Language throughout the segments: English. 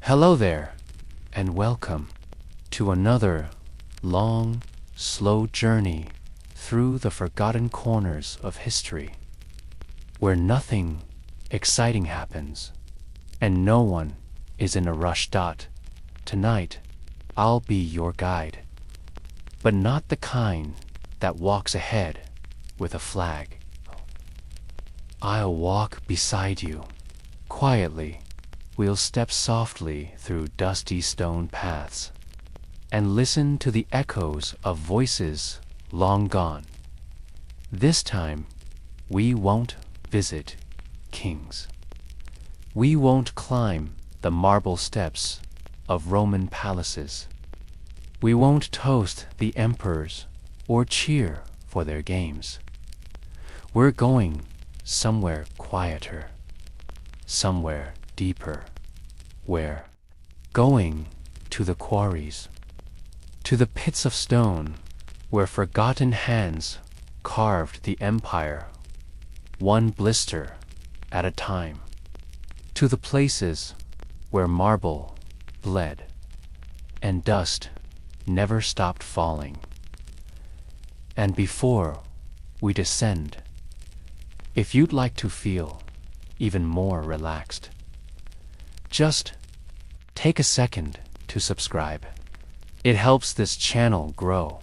Hello there, and welcome to another long, slow journey through the forgotten corners of history, where nothing exciting happens and no one is in a rush. Tonight, I'll be your guide, but not the kind that walks ahead with a flag. I'll walk beside you. Quietly, we'll step softly through dusty stone paths and listen to the echoes of voices long gone. This time, we won't visit kings. We won't climb the marble steps of Roman palaces. We won't toast the emperors or cheer for their games. We're going somewhere quieter, somewhere deeper. We're going to the quarries, to the pits of stone where forgotten hands carved the empire, one blister at a time, to the places where marble bled and dust never stopped falling. And before we descend, if you'd like to feel even more relaxed, just take a second to subscribe. It helps this channel grow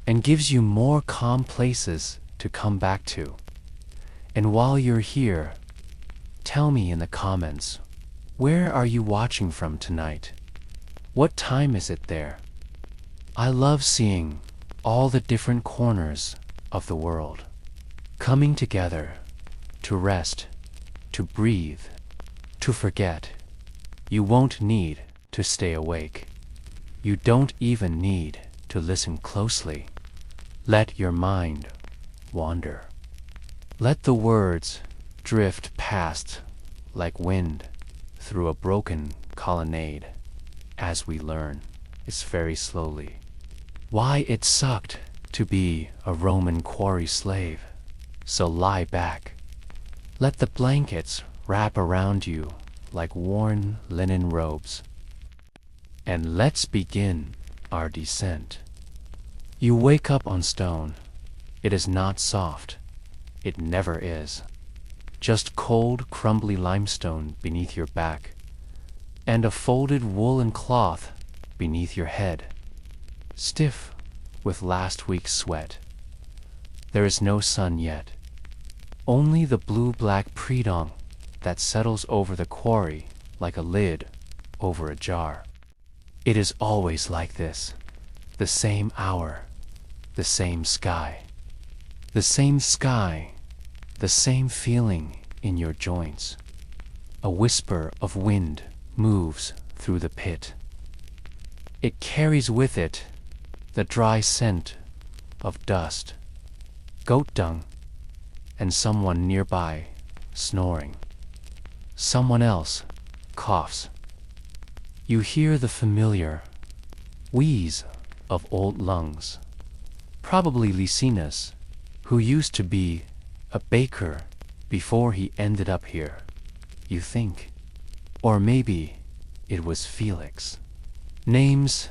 and gives you more calm places to come back to. And while you're here, tell me in the comments, where are you watching from tonight? What time is it there? I love seeing all the different corners of the world coming together to rest, to breathe, to forget. You won't need to stay awake. You don't even need to listen closely. Let your mind wander. Let the words drift past like wind through a broken colonnade as we learn, it's very slowly, why it sucked to be a Roman quarry slave. So lie back. Let the blankets wrap around you like worn linen robes. And let's begin our descent. You wake up on stone. It is not soft. It never is. Just cold, crumbly limestone beneath your back, and a folded woolen cloth beneath your head, stiff with last week's sweat. There is no sun yet. Only the blue-black predong that settles over the quarry like a lid over a jar. It is always like this. The same hour, the same sky. The same sky, the same feeling in your joints. A whisper of wind moves through the pit. It carries with it the dry scent of dust, goat dung, and someone nearby snoring. Someone else coughs. You hear the familiar wheeze of old lungs, probably Licinus, who used to be a baker before he ended up here, you think. Or maybe it was Felix. Names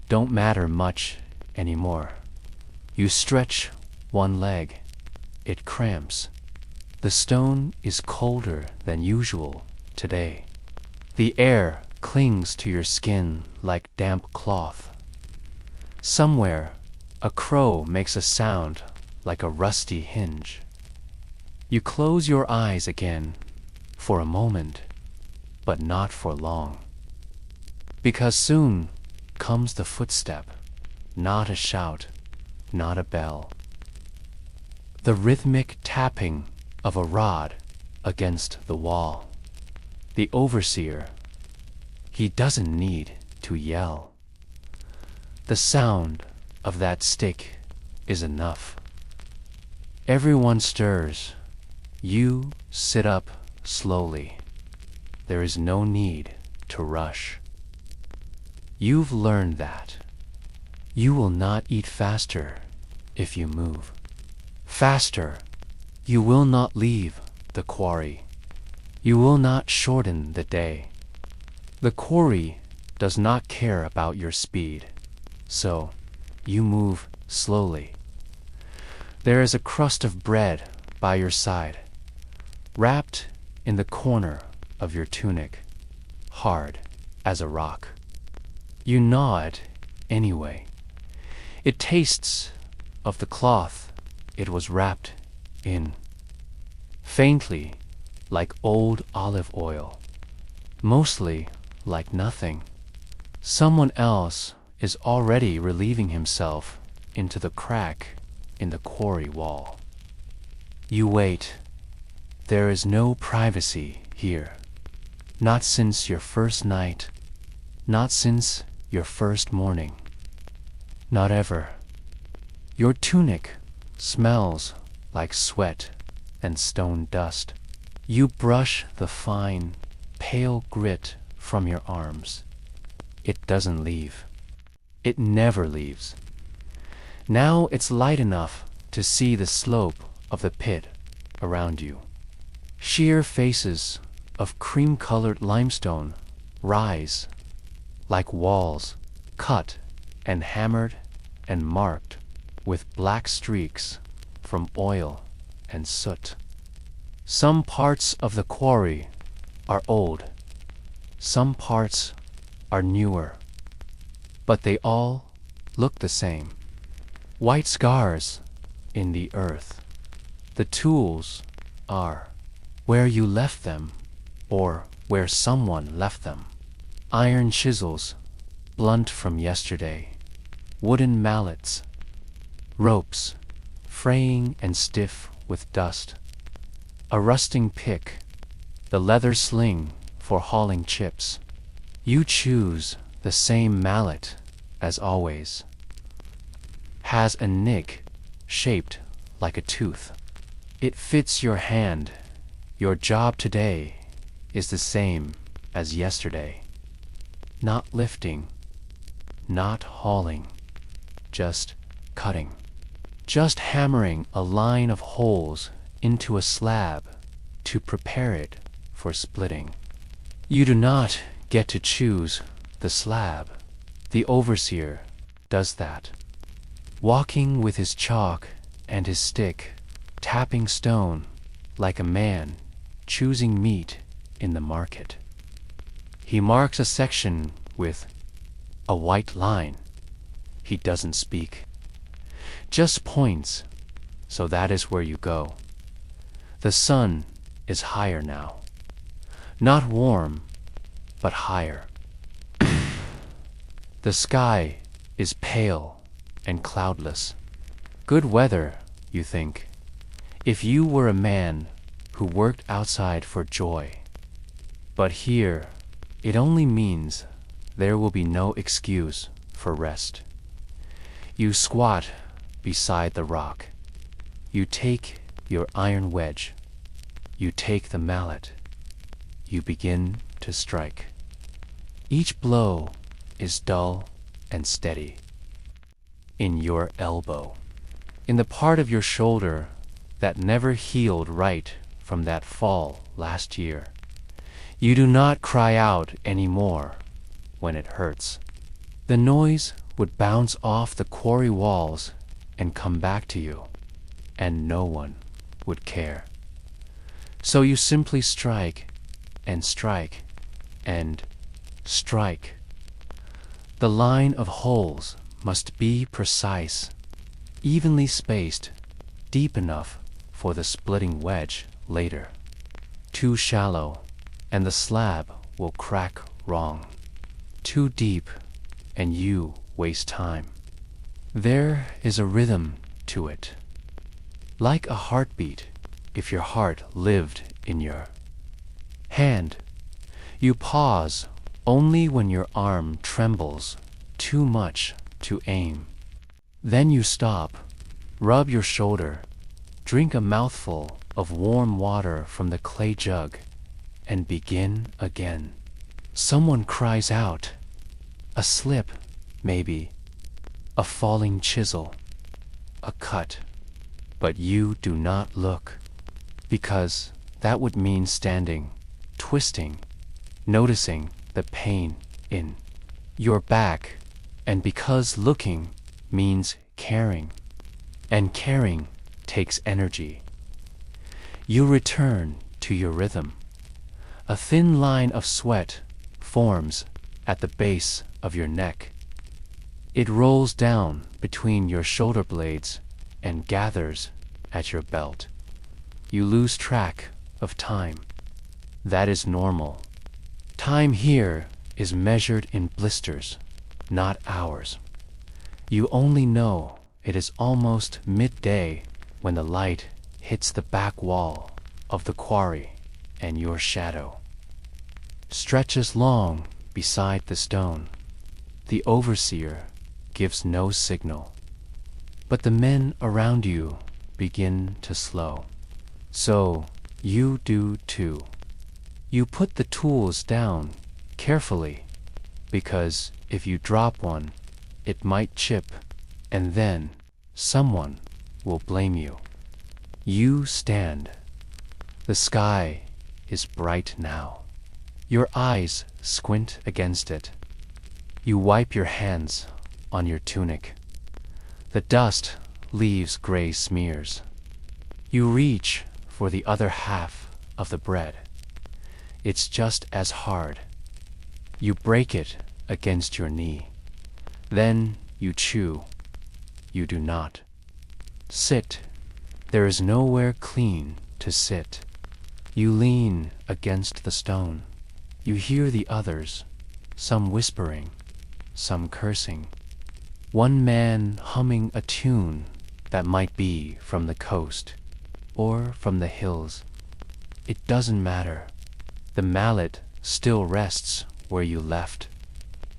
don't matter much anymore. You stretch one leg, it cramps. The stone is colder than usual today. The air clings to your skin like damp cloth. Somewhere, a crow makes a sound like a rusty hinge. You close your eyes again for a moment, but not for long. Because soon comes the footstep, not a shout, not a bell. The rhythmic tapping of a rod against the wall. The overseer, he doesn't need to yell. The sound of that stick is enough. Everyone stirs. You sit up slowly. There is no need to rush. You've learned that. You will not eat faster if you move. Faster, you will not leave the quarry. You will not shorten the day. The quarry does not care about your speed, so you move slowly. There is a crust of bread by your side, wrapped in the corner of your tunic, hard as a rock. You gnaw it anyway. It tastes of the cloth it was wrapped in, faintly like old olive oil, mostly like nothing. Someone else is already relieving himself into the crack in the quarry wall. You wait. There is no privacy here. Not since your first night, not since your first morning. Not ever. Your tunic smells like sweat and stone dust. You brush the fine, pale grit from your arms. It doesn't leave. It never leaves. Now it's light enough to see the slope of the pit around you. Sheer faces of cream-colored limestone rise like walls, cut and hammered and marked with black streaks from oil and soot. Some parts of the quarry are old, some parts are newer, but they all look the same. White scars in the earth. The tools are where you left them or where someone left them. Iron chisels, blunt from yesterday. Wooden mallets. Ropes, fraying and stiff with dust. A rusting pick, the leather sling for hauling chips. You choose the same mallet as always. Has a nick shaped like a tooth. It fits your hand. Your job today is the same as yesterday. Not lifting, not hauling, just cutting. Just hammering a line of holes into a slab to prepare it for splitting. You do not get to choose the slab. The overseer does that. Walking with his chalk and his stick, tapping stone like a man choosing meat in the market. He marks a section with a white line. He doesn't speak, just points, so that is where you go. The sun is higher now. Not warm, but higher. The sky is pale and cloudless. Good weather, you think, if you were a man who worked outside for joy. But here, it only means there will be no excuse for rest. You squat beside the rock. You take your iron wedge. You take the mallet. You begin to strike. Each blow is dull and steady. In your elbow. In the part of your shoulder that never healed right from that fall last year. You do not cry out anymore when it hurts. The noise would bounce off the quarry walls and come back to you, and no one would care. So you simply strike and strike and strike. The line of holes must be precise, evenly spaced, deep enough for the splitting wedge later. Too shallow, and the slab will crack wrong. Too deep, and you waste time. There is a rhythm to it, like a heartbeat if your heart lived in your hand. You pause only when your arm trembles too much to aim. Then you stop, rub your shoulder, drink a mouthful of warm water from the clay jug, and begin again. Someone cries out. A slip, maybe. A falling chisel. A cut. But you do not look, because that would mean standing, twisting, noticing the pain in your back, and because looking means caring, and caring takes energy. You return to your rhythm. A thin line of sweat forms at the base of your neck. It rolls down between your shoulder blades and gathers at your belt. You lose track of time. That is normal. Time here is measured in blisters, not hours. You only know it is almost midday when the light hits the back wall of the quarry and your shadow stretches long beside the stone. The overseer gives no signal, but the men around you begin to slow. So you do too. You put the tools down carefully, because if you drop one, it might chip, and then someone will blame you. You stand. The sky is bright now. Your eyes squint against it. You wipe your hands on your tunic. The dust leaves gray smears. You reach for the other half of the bread. It's just as hard. You break it against your knee. Then you chew. You do not sit. There is nowhere clean to sit. You lean against the stone. You hear the others, some whispering, some cursing. One man humming a tune that might be from the coast or from the hills. It doesn't matter. The mallet still rests where you left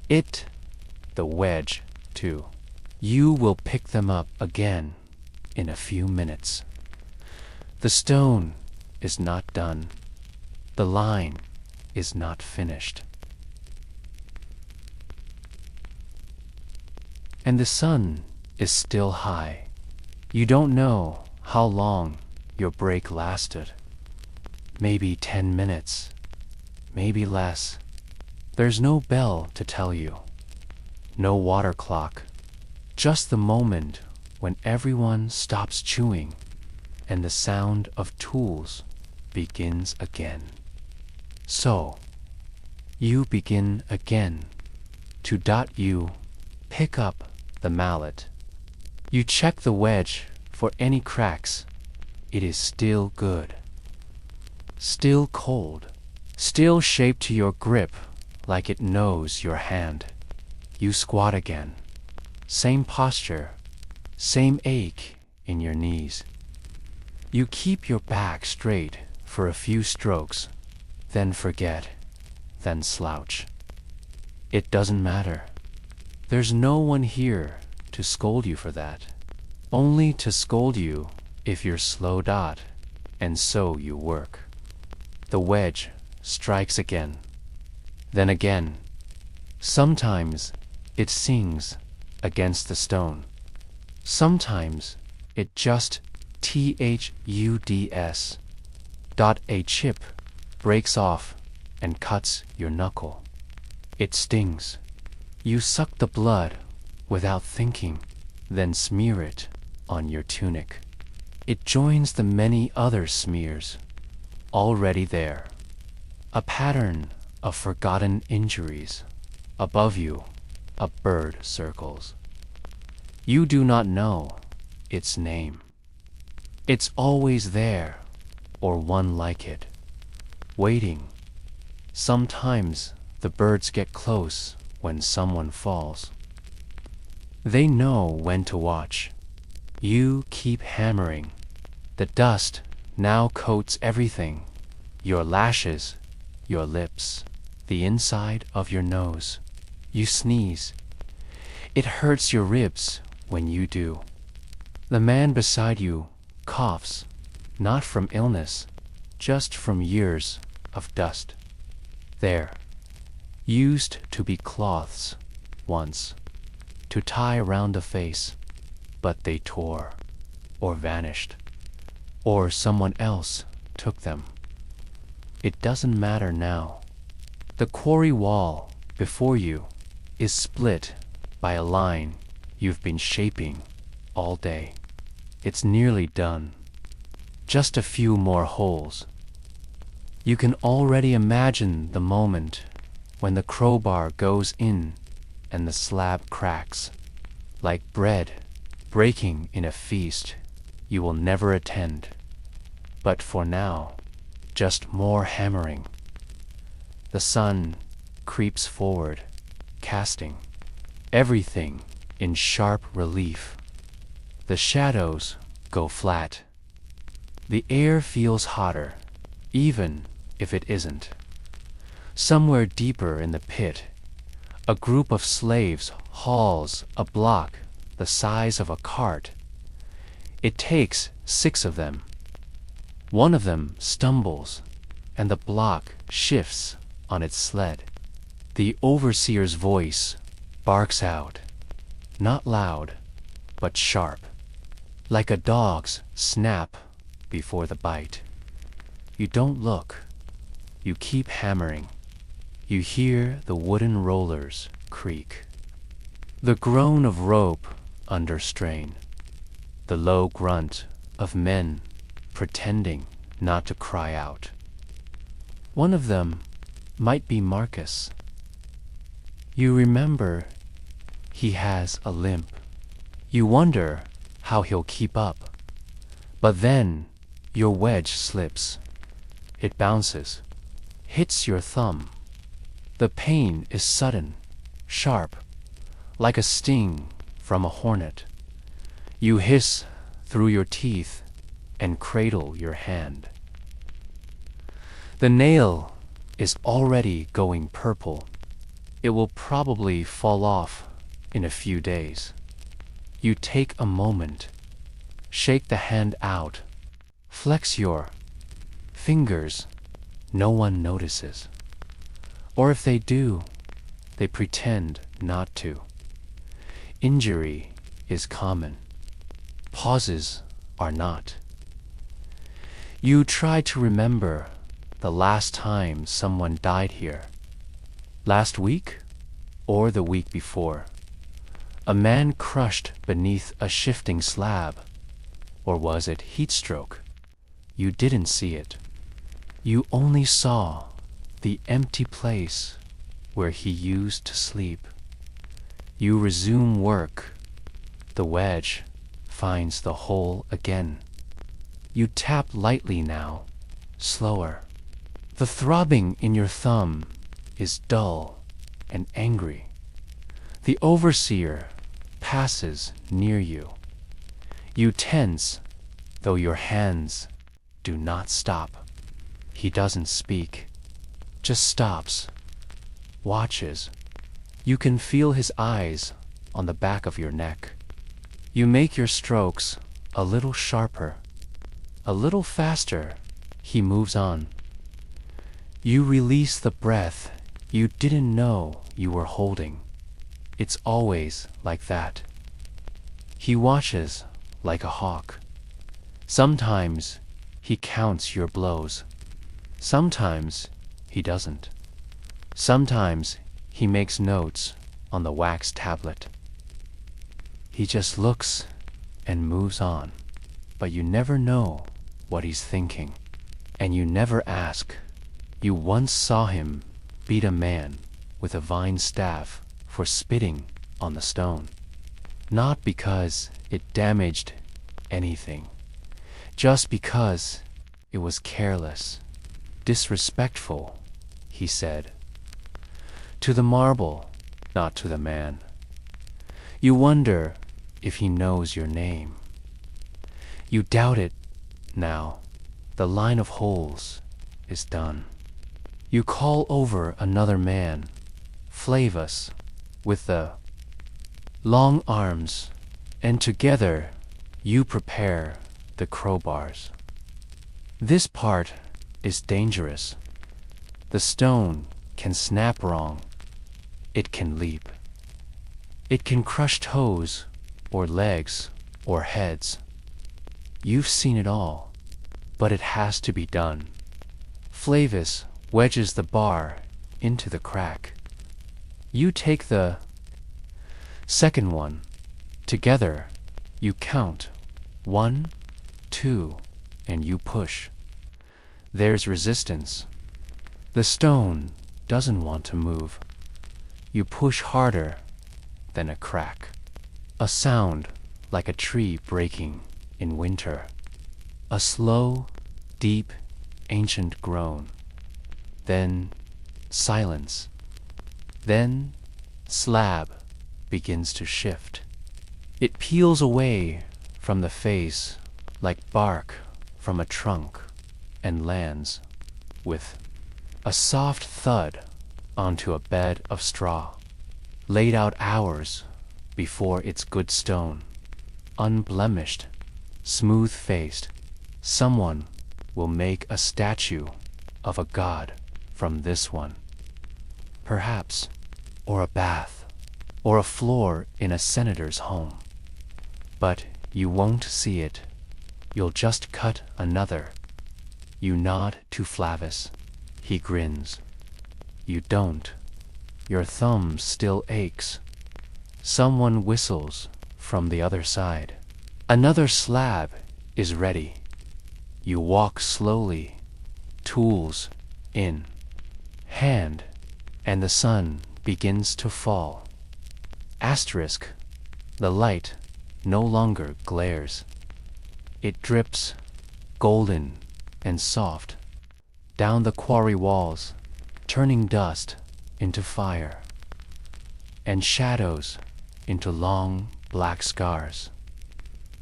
it, the wedge, too. You will pick them up again in a few minutes. The stone is not done. The line is not finished. And the sun is still high. You don't know how long your break lasted. Maybe 10 minutes, maybe less. There's no bell to tell you, no water clock, just the moment when everyone stops chewing and the sound of tools begins again. So, you begin again. You pick up the mallet. You check the wedge for any cracks. It is still good. Still cold. Still shaped to your grip like it knows your hand. You squat again. Same posture. Same ache in your knees. You keep your back straight for a few strokes, then forget, then slouch. It doesn't matter. There's no one here to scold you for that. Only to scold you if you're slow dot, and so you work. The wedge strikes again, then again. Sometimes it sings against the stone. Sometimes it just thuds. A chip breaks off and cuts your knuckle. It stings. You suck the blood without thinking, then smear it on your tunic. It joins the many other smears already there. A pattern of forgotten injuries. Above you, a bird circles. You do not know its name. It's always there, or one like it, waiting. Sometimes the birds get close when someone falls. They know when to watch. You keep hammering. The dust now coats everything. Your lashes, your lips, the inside of your nose. You sneeze. It hurts your ribs when you do. The man beside you coughs, not from illness, just from years of dust. There, used to be cloths once, to tie around the face, but they tore, or vanished, or someone else took them. It doesn't matter now. The quarry wall before you is split by a line you've been shaping all day. It's nearly done. Just a few more holes. You can already imagine the moment when the crowbar goes in and the slab cracks, like bread breaking in a feast you will never attend. But for now, just more hammering. The sun creeps forward, casting everything in sharp relief. The shadows go flat. The air feels hotter, even if it isn't. Somewhere deeper in the pit, a group of slaves hauls a block the size of a cart. It takes 6 of them. One of them stumbles, and the block shifts on its sled. The overseer's voice barks out, not loud, but sharp, like a dog's snap before the bite. You don't look. You keep hammering. You hear the wooden rollers creak. The groan of rope under strain. The low grunt of men pretending not to cry out. One of them might be Marcus. You remember he has a limp. You wonder how he'll keep up. But then your wedge slips. It bounces, hits your thumb. The pain is sudden, sharp, like a sting from a hornet. You hiss through your teeth and cradle your hand. The nail is already going purple. It will probably fall off in a few days. You take a moment, shake the hand out, flex your fingers. No one notices. Or if they do, they pretend not to. Injury is common. Pauses are not. You try to remember the last time someone died here. Last week or the week before. A man crushed beneath a shifting slab. Or was it heat stroke? You didn't see it. You only saw the empty place where he used to sleep. You resume work. The wedge finds the hole again. You tap lightly now, slower. The throbbing in your thumb is dull and angry. The overseer passes near you. You tense, though your hands do not stop. He doesn't speak, just stops, watches. You can feel his eyes on the back of your neck. You make your strokes a little sharper, a little faster. He moves on. You release the breath you didn't know you were holding. It's always like that. He watches like a hawk. Sometimes he counts your blows. Sometimes he doesn't. Sometimes he makes notes on the wax tablet. He just looks and moves on, but you never know what he's thinking, and you never ask. You once saw him beat a man with a vine staff for spitting on the stone. Not because it damaged anything, just because it was careless, disrespectful, he said. To the marble, not to the man. You wonder if he knows your name. You doubt it now. The line of holes is done. You call over another man, Flavus, with the long arms, and together you prepare the crowbars. This part is dangerous. The stone can snap wrong. It can leap. It can crush toes or legs or heads. You've seen it all, but it has to be done. Flavus wedges the bar into the crack. You take the second one. Together, you count 1, 2, and you push. There's resistance. The stone doesn't want to move. You push harder than a crack. A sound like a tree breaking in winter. A slow, deep, ancient groan. Then silence. Then slab begins to shift. It peels away from the face like bark from a trunk and lands with a soft thud onto a bed of straw, laid out hours before it's good stone, unblemished, smooth-faced. Someone will make a statue of a god from this one. Perhaps, or a bath, or a floor in a senator's home. But you won't see it. You'll just cut another. You nod to Flavis. He grins. You don't. Your thumb still aches. Someone whistles from the other side. Another slab is ready. You walk slowly, tools in hand, and the sun begins to fall. Asterisk, the light no longer glares. It drips, golden and soft, down the quarry walls, turning dust into fire, and shadows into long black scars.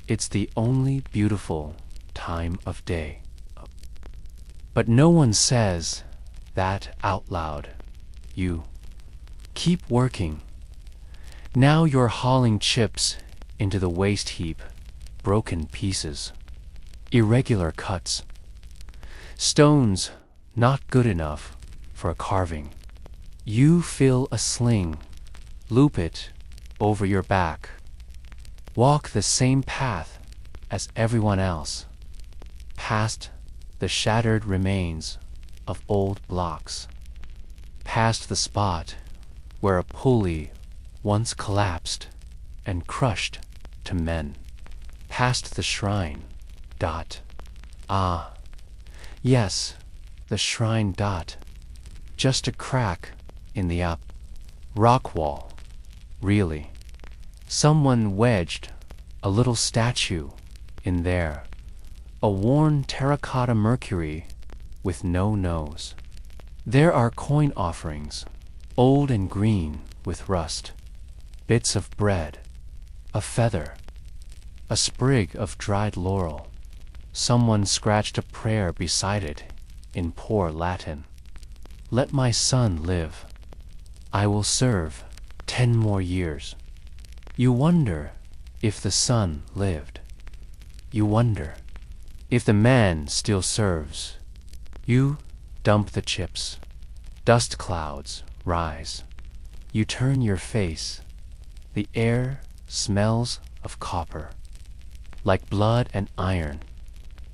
It's the only beautiful time of day. But no one says that out loud. You keep working. Now you're hauling chips into the waste heap, broken pieces, irregular cuts, stones not good enough for a carving. You fill a sling, loop it over your back, walk the same path as everyone else, past the shattered remains of old blocks, past the spot where a pulley once collapsed and crushed to men, past the shrine. Ah, yes, the shrine. Just a crack in the rock wall. Really, someone wedged a little statue in there, a worn terracotta Mercury with no nose. There are coin offerings, old and green with rust, bits of bread, a feather, a sprig of dried laurel. Someone scratched a prayer beside it in poor Latin. Let my son live. I will serve 10 more years. You wonder if the son lived. You wonder if the man still serves. You dump the chips. Dust clouds rise. You turn your face. The air smells of copper, like blood and iron.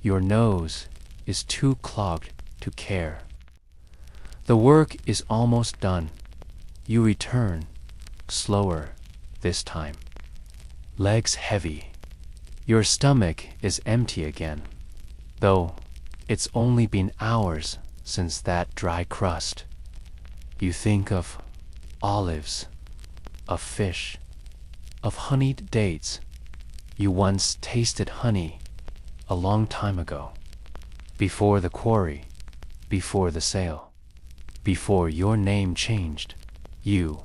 Your nose is too clogged to care. The work is almost done. You return, slower this time. Legs heavy. Your stomach is empty again, though it's only been hours since that dry crust. You think of olives, of fish, of honeyed dates. You once tasted honey a long time ago, before the quarry, before the sale, before your name changed. You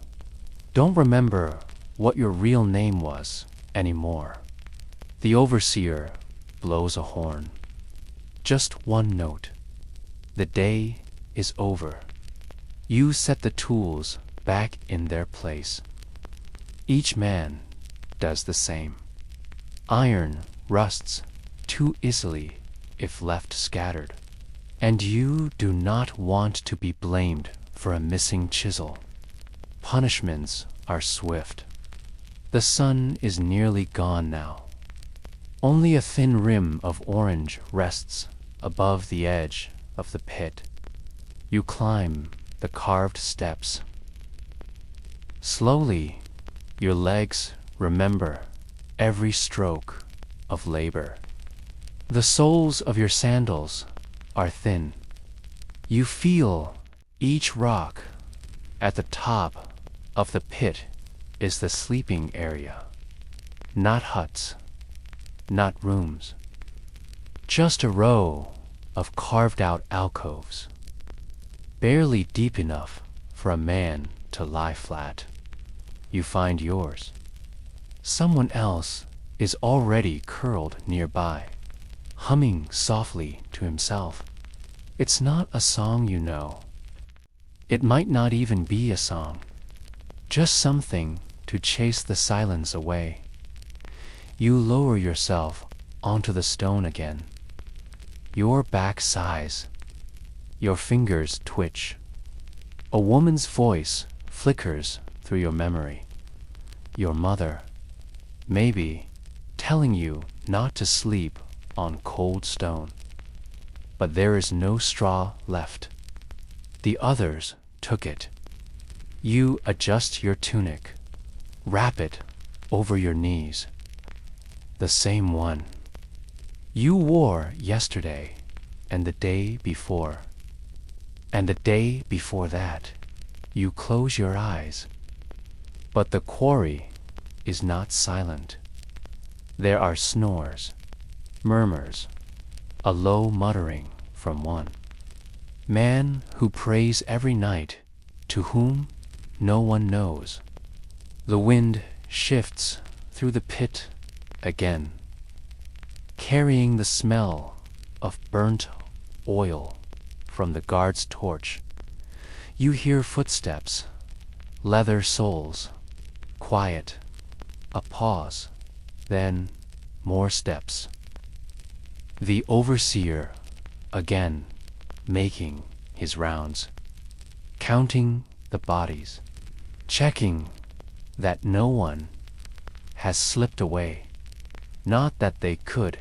don't remember what your real name was anymore. The overseer blows a horn. Just one note. The day is over. You set the tools back in their place. Each man does the same. Iron rusts too easily if left scattered. And you do not want to be blamed for a missing chisel. Punishments are swift. The sun is nearly gone now. Only a thin rim of orange rests above the edge of the pit. You climb the carved steps. Slowly, your legs remember every stroke of labor. The soles of your sandals are thin. You feel each rock. At the top of the pit is the sleeping area. Not huts, not rooms, just a row of carved-out alcoves, barely deep enough for a man to lie flat. You find yours. Someone else is already curled nearby, humming softly to himself. It's not a song you know. It might not even be a song, just something to chase the silence away. You lower yourself onto the stone again. Your back sighs. Your fingers twitch. A woman's voice flickers through your memory. Your mother, maybe, telling you not to sleep on cold stone. But there is no straw left. The others took it. You adjust your tunic, wrap it over your knees. The same one you wore yesterday, and the day before. And the day before that, you close your eyes. But the quarry is not silent. There are snores, murmurs, a low muttering from one man who prays every night, to whom no one knows. The wind shifts through the pit again, carrying the smell of burnt oil from the guard's torch. You hear footsteps, leather soles, quiet, a pause, then more steps. The overseer again making his rounds, counting the bodies, checking that no one has slipped away. Not that they could.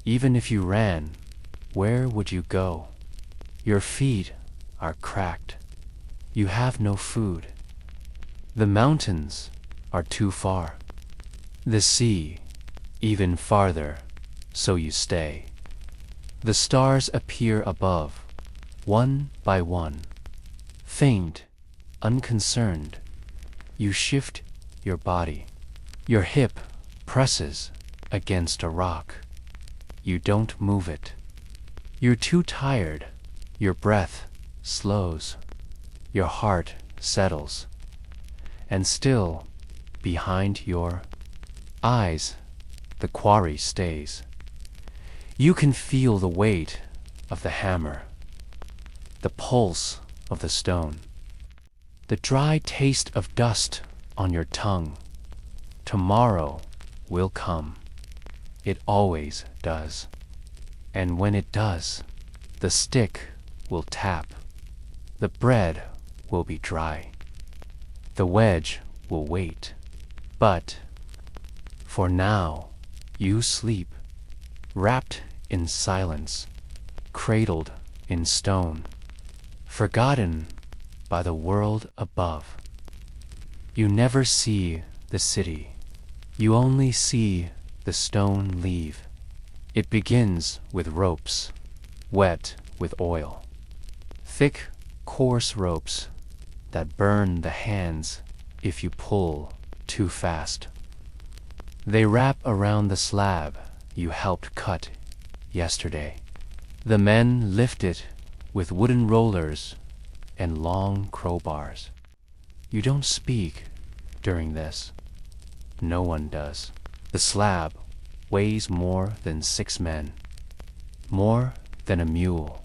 Even if you ran, where would you go? Your feet are cracked. You have no food. The mountains are too far. The sea even farther, so you stay. The stars appear above, one by one. Faint, unconcerned, you shift your body. Your hip presses against a rock. You don't move it. You're too tired. Your breath slows. Your heart settles. And still, behind your eyes, the quarry stays. You can feel the weight of the hammer, the pulse of the stone, the dry taste of dust on your tongue. Tomorrow will come. It always does. And when it does, the stick will tap. The bread will be dry. The wedge will wait. But for now, you sleep, wrapped in silence, cradled in stone, forgotten by the world above. You never see the city. You only see the stone leave. It begins with ropes, wet with oil. Thick, coarse ropes that burn the hands if you pull too fast. They wrap around the slab you helped cut yesterday. The men lift it with wooden rollers and long crowbars. You don't speak during this. No one does. The slab weighs more than 6 men, more than a mule.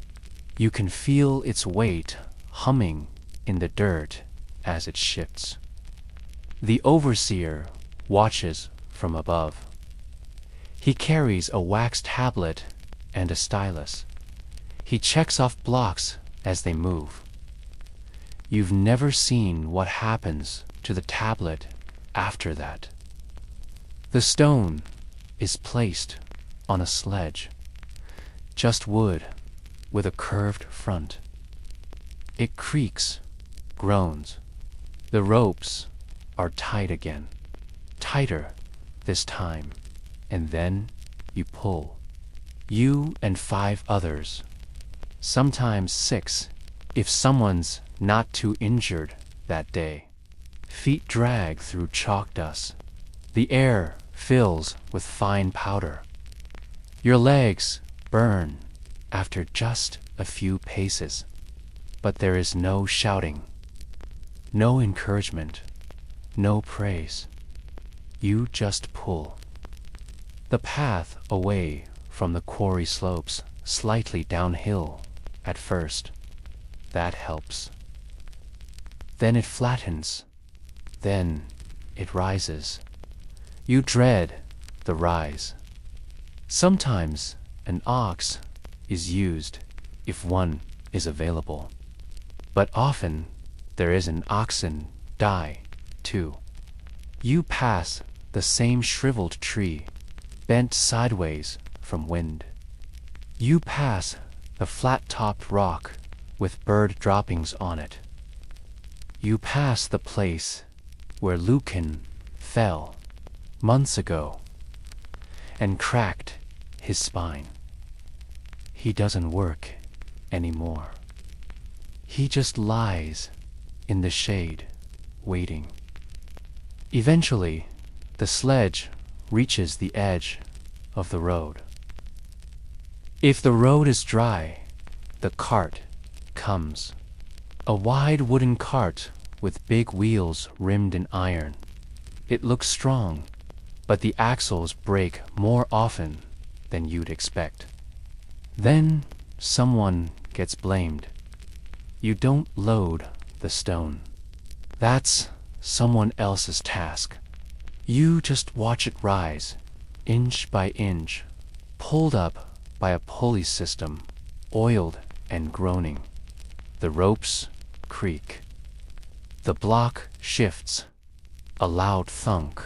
You can feel its weight humming in the dirt as it shifts. The overseer watches from above. He carries a wax tablet and a stylus. He checks off blocks as they move. You've never seen what happens to the tablet after that. The stone is placed on a sledge, just wood with a curved front. It creaks, groans. The ropes are tight again, tighter this time, and then you pull. You and 5 others, sometimes 6 if someone's not too injured that day. Feet drag through chalk dust. The air fills with fine powder. Your legs burn after just a few paces, but there is no shouting, no encouragement, no praise. You just pull. The path away from the quarry slopes slightly downhill at first. That helps. Then it flattens. Then it rises. You dread the rise. Sometimes an ox is used if one is available. But often there is an oxen die too. You pass the same shriveled tree, bent sideways from wind. You pass the flat-topped rock with bird droppings on it. You pass the place where Lucan fell months ago and cracked his spine. He doesn't work anymore. He just lies in the shade, waiting. Eventually, the sledge reaches the edge of the road. If the road is dry, the cart comes. A wide wooden cart with big wheels rimmed in iron. It looks strong, but the axles break more often than you'd expect. Then someone gets blamed. You don't load the stone. That's someone else's task. You just watch it rise, inch by inch, pulled up by a pulley system, oiled and groaning. The ropes creak. The block shifts. A loud thunk.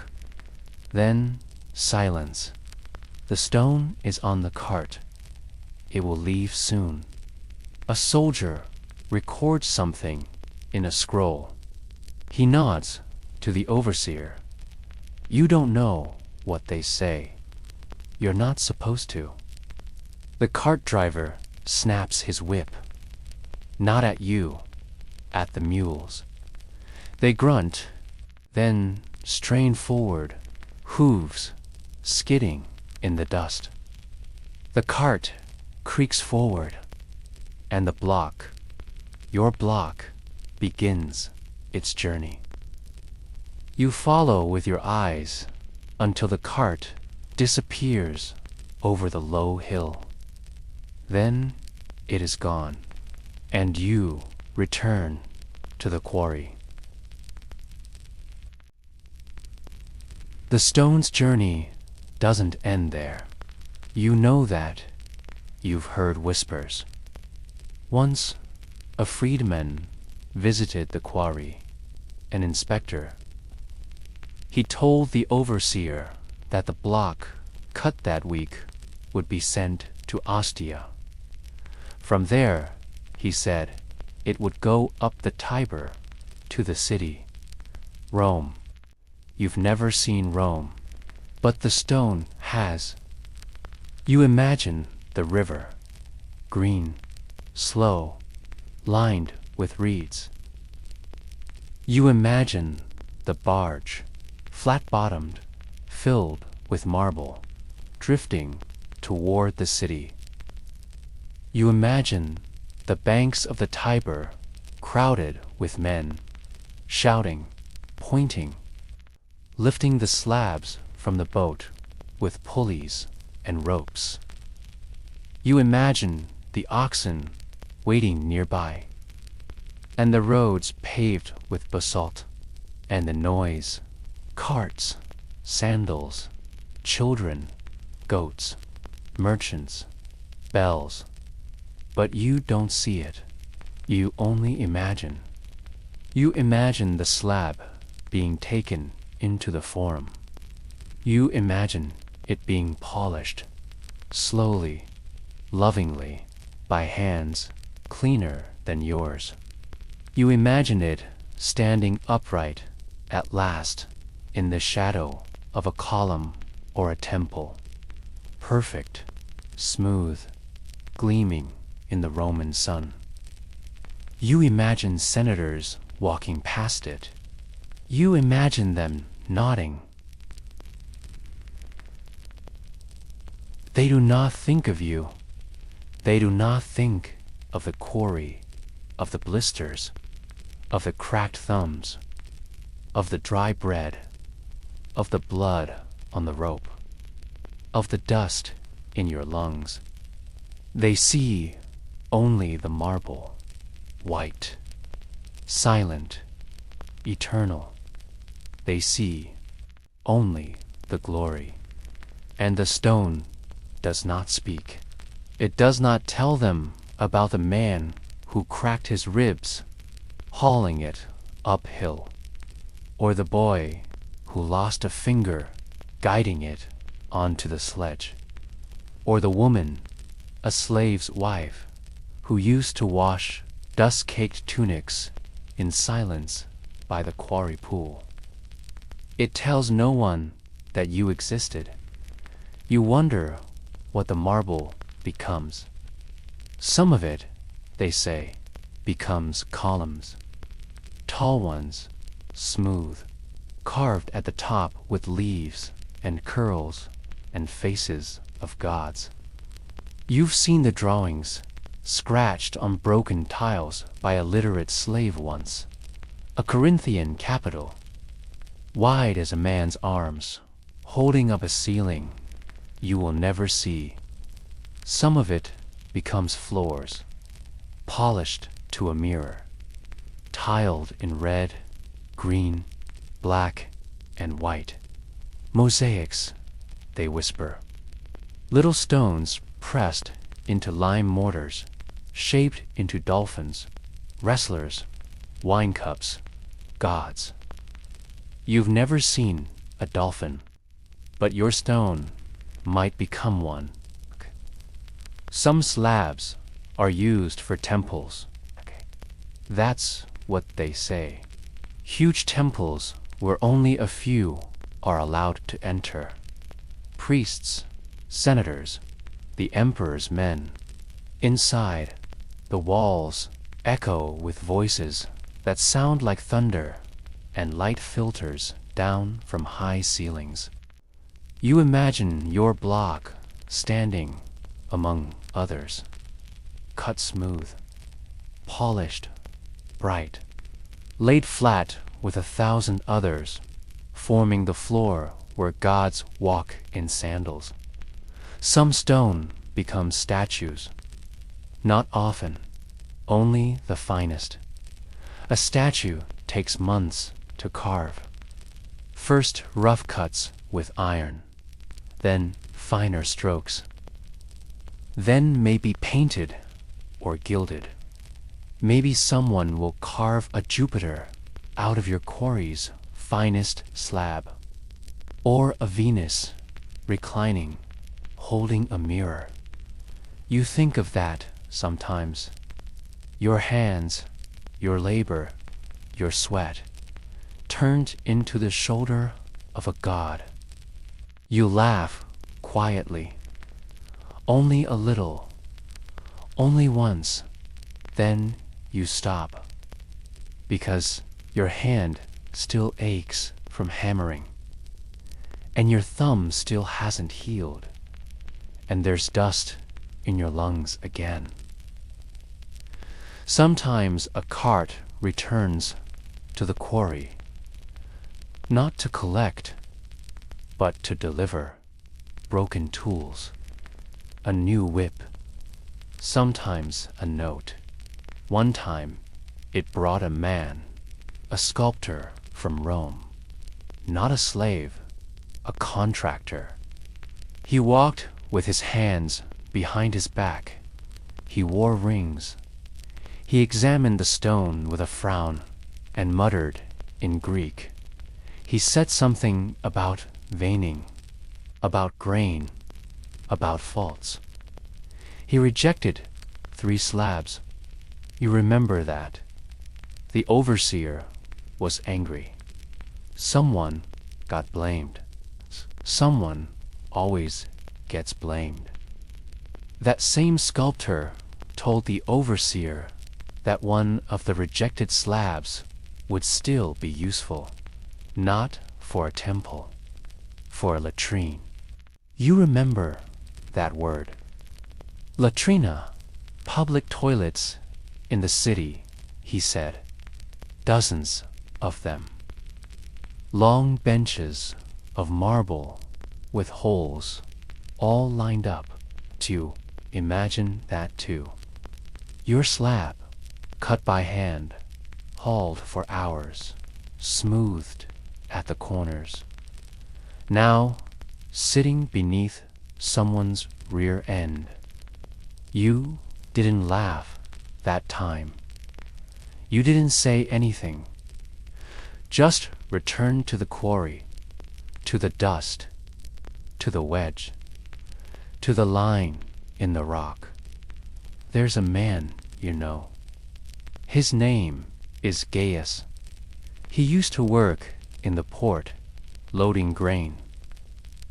Then silence. The stone is on the cart. It will leave soon. A soldier records something in a scroll. He nods to the overseer. You don't know what they say. You're not supposed to. The cart driver snaps his whip. Not at you, at the mules. They grunt, then strain forward, hooves skidding in the dust. The cart creaks forward, and the block, your block, begins its journey. You follow with your eyes until the cart disappears over the low hill. Then it is gone, and you return to the quarry. The stone's journey doesn't end there. You know that. You've heard whispers. Once, a freedman visited the quarry, an inspector. He told the overseer that the block cut that week would be sent to Ostia. From there, he said, it would go up the Tiber to the city, Rome. You've never seen Rome, but the stone has. You imagine the river, green, slow, lined with reeds. You imagine the barge, flat-bottomed, filled with marble, drifting toward the city. You imagine the banks of the Tiber crowded with men, shouting, pointing, lifting the slabs from the boat with pulleys and ropes. You imagine the oxen waiting nearby, and the roads paved with basalt, and the noise, carts, sandals, children, goats, merchants, bells. But you don't see it. You only imagine. You imagine the slab being taken into the forum. You imagine it being polished, slowly, lovingly, by hands cleaner than yours. You imagine it standing upright at last in the shadow of a column or a temple, perfect, smooth, gleaming in the Roman sun. You imagine senators walking past it. You imagine them nodding. They do not think of you. They do not think of the quarry, of the blisters, of the cracked thumbs, of the dry bread, of the blood on the rope, of the dust in your lungs. They see only the marble, white, silent, eternal. They see only the glory. And the stone does not speak. It does not tell them about the man who cracked his ribs hauling it uphill, or the boy who lost a finger guiding it onto the sledge, or the woman, a slave's wife, who used to wash dust-caked tunics in silence by the Quarry pool. It tells no one that you existed. You wonder what the marble becomes. Some of it, they say, becomes columns. Tall ones, smooth, carved at the top with leaves and curls and faces of gods. You've seen the drawings, scratched on broken tiles by a literate slave once. A Corinthian capital, wide as a man's arms, holding up a ceiling you will never see. Some of it becomes floors, polished to a mirror, tiled in red, green, black, and white. Mosaics, they whisper. Little stones pressed into lime mortars, shaped into dolphins, wrestlers, wine cups, gods. You've never seen a dolphin, but your stone might become one. Some slabs are used for temples. That's what they say. Huge temples where only a few are allowed to enter. Priests, senators, the emperor's men. Inside, the walls echo with voices that sound like thunder, and light filters down from high ceilings. You imagine your block standing among others, cut smooth, polished, bright, laid flat with 1,000 others, forming the floor where gods walk in sandals. Some stone becomes statues. Not often, only the finest. A statue takes months to carve. First rough cuts with iron, then finer strokes. Then maybe painted or gilded. Maybe someone will carve a Jupiter out of your quarry's finest slab, or a Venus reclining, holding a mirror. You think of that sometimes. Your hands, your labor, your sweat, turned into the shoulder of a god. You laugh quietly, only a little, only once, then you stop, because your hand still aches from hammering, and your thumb still hasn't healed, and there's dust in your lungs again. Sometimes a cart returns to the quarry, not to collect, but to deliver broken tools, a new whip, sometimes a note. One time it brought a man, a sculptor from Rome, not a slave, a contractor. He walked with his hands behind his back. He wore rings. He examined the stone with a frown and muttered in Greek. He said something about veining, about grain, about faults. He rejected 3 slabs. You remember that. The overseer was angry. Someone got blamed. Someone always gets blamed. That same sculptor told the overseer that one of the rejected slabs would still be useful, not for a temple, for a latrine. You remember that word. Latrina, public toilets in the city, he said. Dozens of them. Long benches of marble with holes all lined up. To imagine that too. Your slab, cut by hand, hauled for hours, smoothed at the corners. Now, sitting beneath someone's rear end. You didn't laugh that time. You didn't say anything. Just returned to the quarry, to the dust, to the wedge, to the line in the rock. There's a man, you know. His name is Gaius. He used to work in the port, loading grain.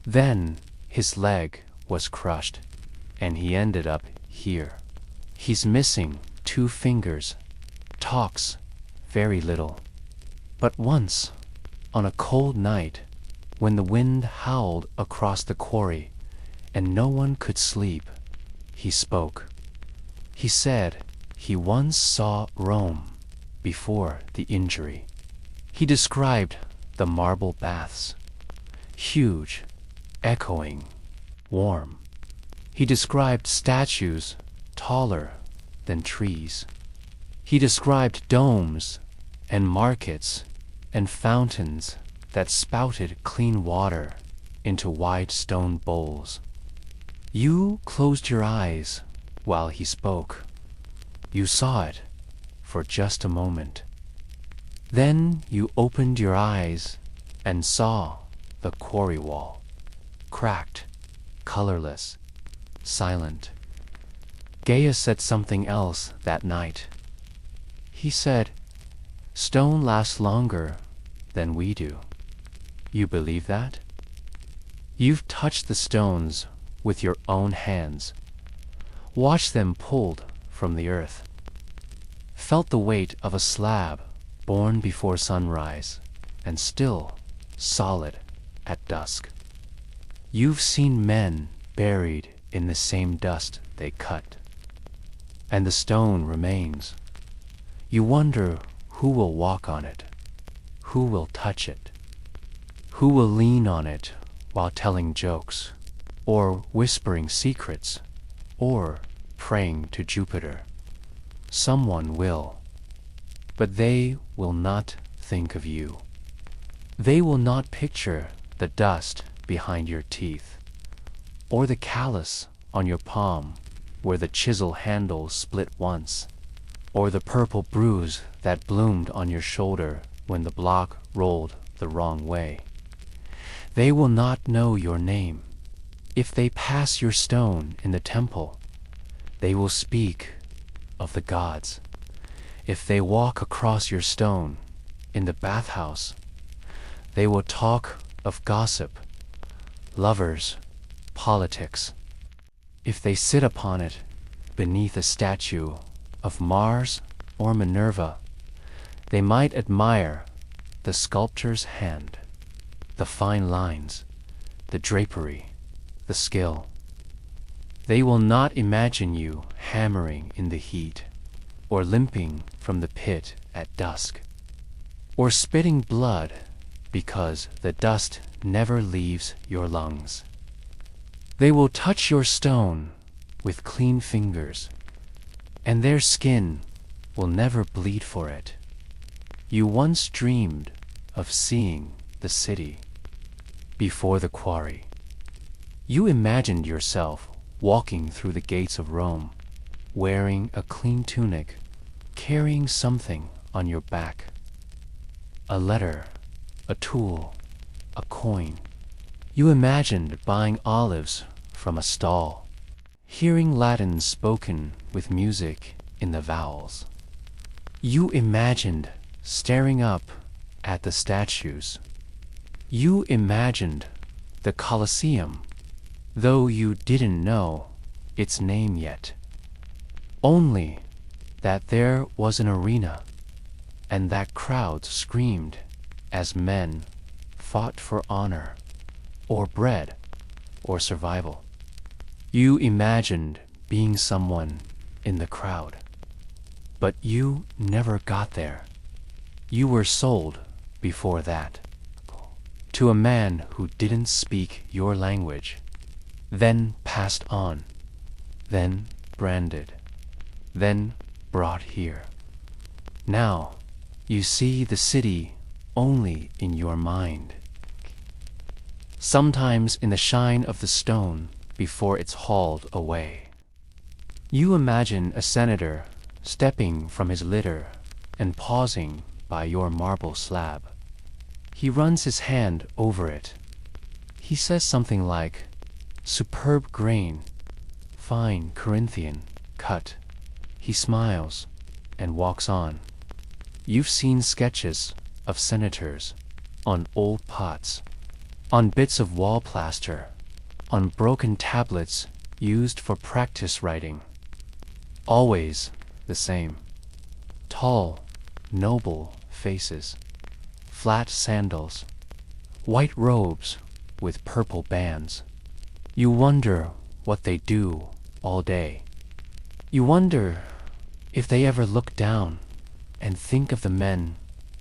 Then his leg was crushed, and he ended up here. He's missing 2 fingers, talks very little. But once, on a cold night, when the wind howled across the quarry and no one could sleep, he spoke. He said he once saw Rome before the injury. He described the marble baths, huge, echoing, warm. He described statues taller than trees. He described domes and markets and fountains that spouted clean water into wide stone bowls. You closed your eyes while he spoke. You saw it for just a moment. Then you opened your eyes and saw the quarry wall, cracked, colorless, silent. Gaius said something else that night. He said, "Stone lasts longer than we do." You believe that? You've touched the stones with your own hands, watched them pulled from the earth, felt the weight of a slab born before sunrise and still solid at dusk. You've seen men buried in the same dust they cut, and the stone remains. You wonder who will walk on it, who will touch it, who will lean on it while telling jokes, or whispering secrets, or praying to Jupiter. Someone will, but they will not think of you. They will not picture the dust behind your teeth, or the callus on your palm where the chisel handle split once, or the purple bruise that bloomed on your shoulder when the block rolled the wrong way. They will not know your name. If they pass your stone in the temple, they will speak of the gods. If they walk across your stone in the bathhouse, they will talk of gossip, lovers, politics. If they sit upon it beneath a statue of Mars or Minerva, they might admire the sculptor's hand, the fine lines, the drapery, the skill. They will not imagine you hammering in the heat, or limping from the pit at dusk, or spitting blood because the dust never leaves your lungs. They will touch your stone with clean fingers, and their skin will never bleed for it. You once dreamed of seeing the city before the quarry. You imagined yourself walking through the gates of Rome, wearing a clean tunic, carrying something on your back. A letter, a tool, a coin. You imagined buying olives from a stall, hearing Latin spoken with music in the vowels. You imagined staring up at the statues. You imagined the Colosseum, though you didn't know its name yet. Only that there was an arena, and that crowds screamed as men fought for honor, or bread, or survival. You imagined being someone in the crowd, but you never got there. You were sold before that, to a man who didn't speak your language, then passed on, then branded, then brought here. Now you see the city only in your mind, sometimes in the shine of the stone before it's hauled away. You imagine a senator stepping from his litter and pausing by your marble slab. He runs his hand over it. He says something like, "Superb grain, fine Corinthian cut." He smiles and walks on. You've seen sketches of senators on old pots, on bits of wall plaster, on broken tablets used for practice writing. Always the same. Tall, noble faces, flat sandals, white robes with purple bands. You wonder what they do all day. You wonder if they ever look down and think of the men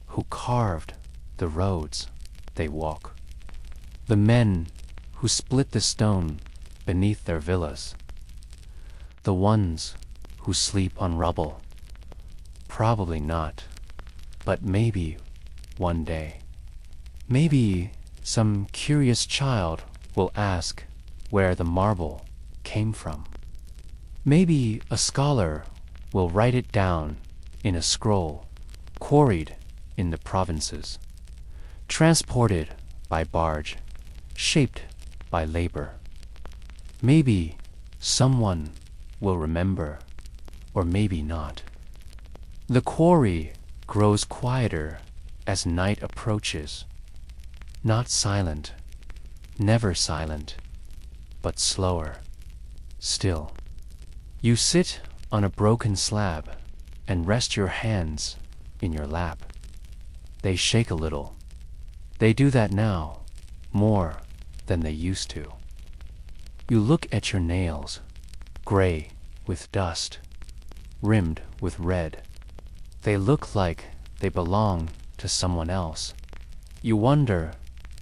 who carved the roads they walk, the men who split the stone beneath their villas, the ones who sleep on rubble. Probably not, but maybe one day. Maybe some curious child will ask where the marble came from. Maybe a scholar will write it down in a scroll, quarried in the provinces, transported by barge, shaped by labor. Maybe someone will remember, or maybe not. The quarry grows quieter as night approaches, not silent, never silent, but slower, still. You sit on a broken slab and rest your hands in your lap. They shake a little. They do that now, more than they used to. You look at your nails, gray with dust, rimmed with red. They look like they belong to someone else. You wonder